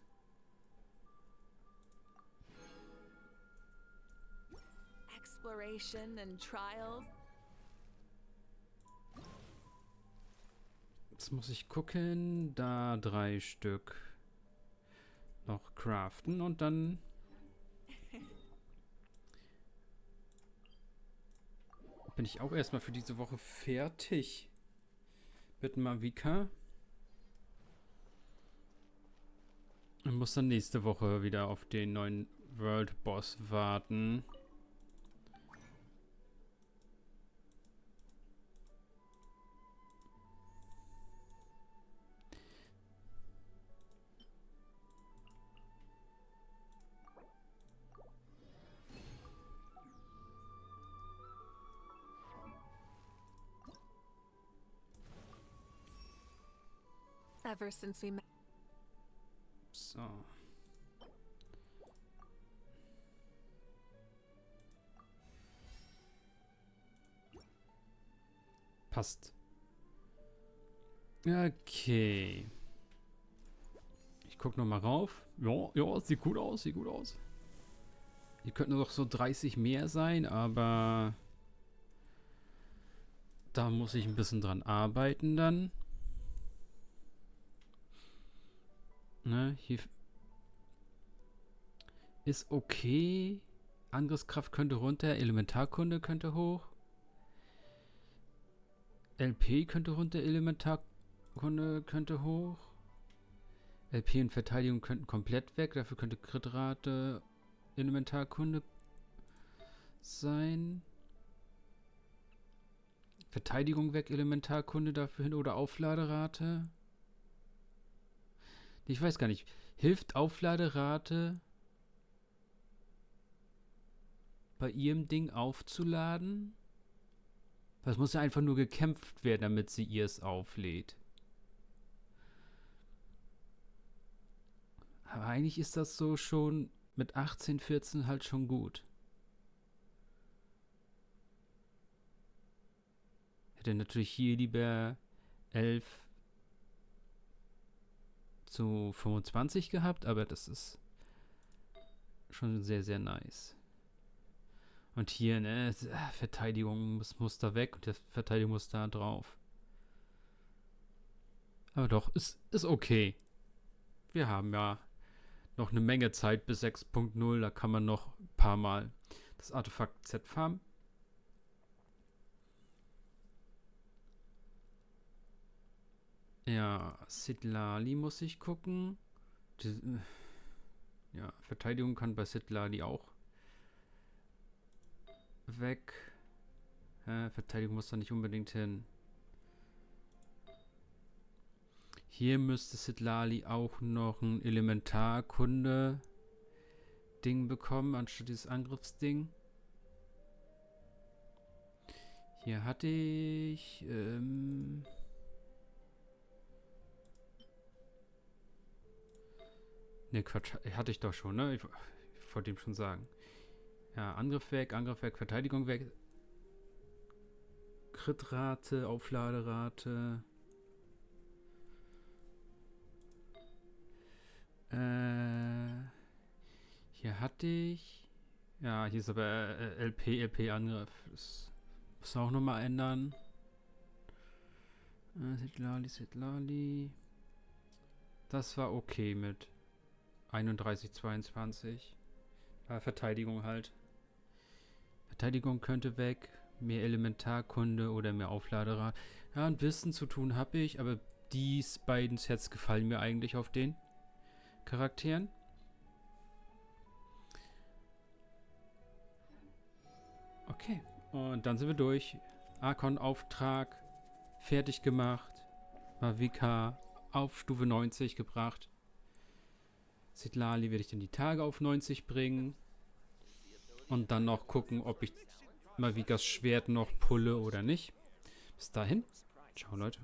Exploration and trials. Jetzt muss ich gucken. Da 3 Stück noch craften und dann bin ich auch erstmal für diese Woche fertig mit Mavuika und muss dann nächste Woche wieder auf den neuen World Boss warten. Ever since we met. So. Passt. Okay. Ich guck noch mal rauf. Ja, sieht gut aus, sieht gut aus. Hier könnten noch so 30 mehr sein, aber da muss ich ein bisschen dran arbeiten dann. Ne, hier ist okay. Angriffskraft könnte runter, Elementarkunde könnte hoch. LP könnte runter, Elementarkunde könnte hoch. LP und Verteidigung könnten komplett weg, dafür könnte Kritrate, Elementarkunde sein. Verteidigung weg, Elementarkunde dafür hin oder Aufladerate. Ich weiß gar nicht. Hilft Aufladerate bei ihrem Ding aufzuladen? Das muss ja einfach nur gekämpft werden, damit sie ihrs auflädt. Aber eigentlich ist das so schon mit 18, 14 halt schon gut. Hätte natürlich hier lieber 11 zu 25 gehabt, aber das ist schon sehr, sehr nice. Und hier, ne, Verteidigung muss da weg und der Verteidigung muss da drauf. Aber doch, ist okay. Wir haben ja noch eine Menge Zeit bis 6.0, da kann man noch ein paar Mal das Artefakt Z farmen. Ja, Sidlali muss ich gucken. Ja, Verteidigung kann bei Sidlali auch weg. Verteidigung muss da nicht unbedingt hin. Hier müsste Sidlali auch noch ein Elementarkunde-Ding bekommen, anstatt dieses Angriffsding. Hier hatte ich... Ne, Quatsch, hatte ich doch schon, ne? Ich wollte ihm schon sagen. Ja, Angriff weg, Verteidigung weg. Kritrate, Aufladerate. Hier hatte ich... Ja, hier ist aber LP-Angriff. Das muss auch nochmal ändern. Sidlali. Das war okay mit 31, 22. Verteidigung halt. Verteidigung könnte weg. Mehr Elementarkunde oder mehr Aufladerer. Ja, ein bisschen zu tun habe ich, aber die beiden Sets gefallen mir eigentlich auf den Charakteren. Okay, und dann sind wir durch. Archon-Auftrag fertig gemacht. Mavuika auf Stufe 90 gebracht. Sidlali werde ich dann die Tage auf 90 bringen. Und dann noch gucken, ob ich Mavuikas Schwert noch pulle oder nicht. Bis dahin. Ciao, Leute.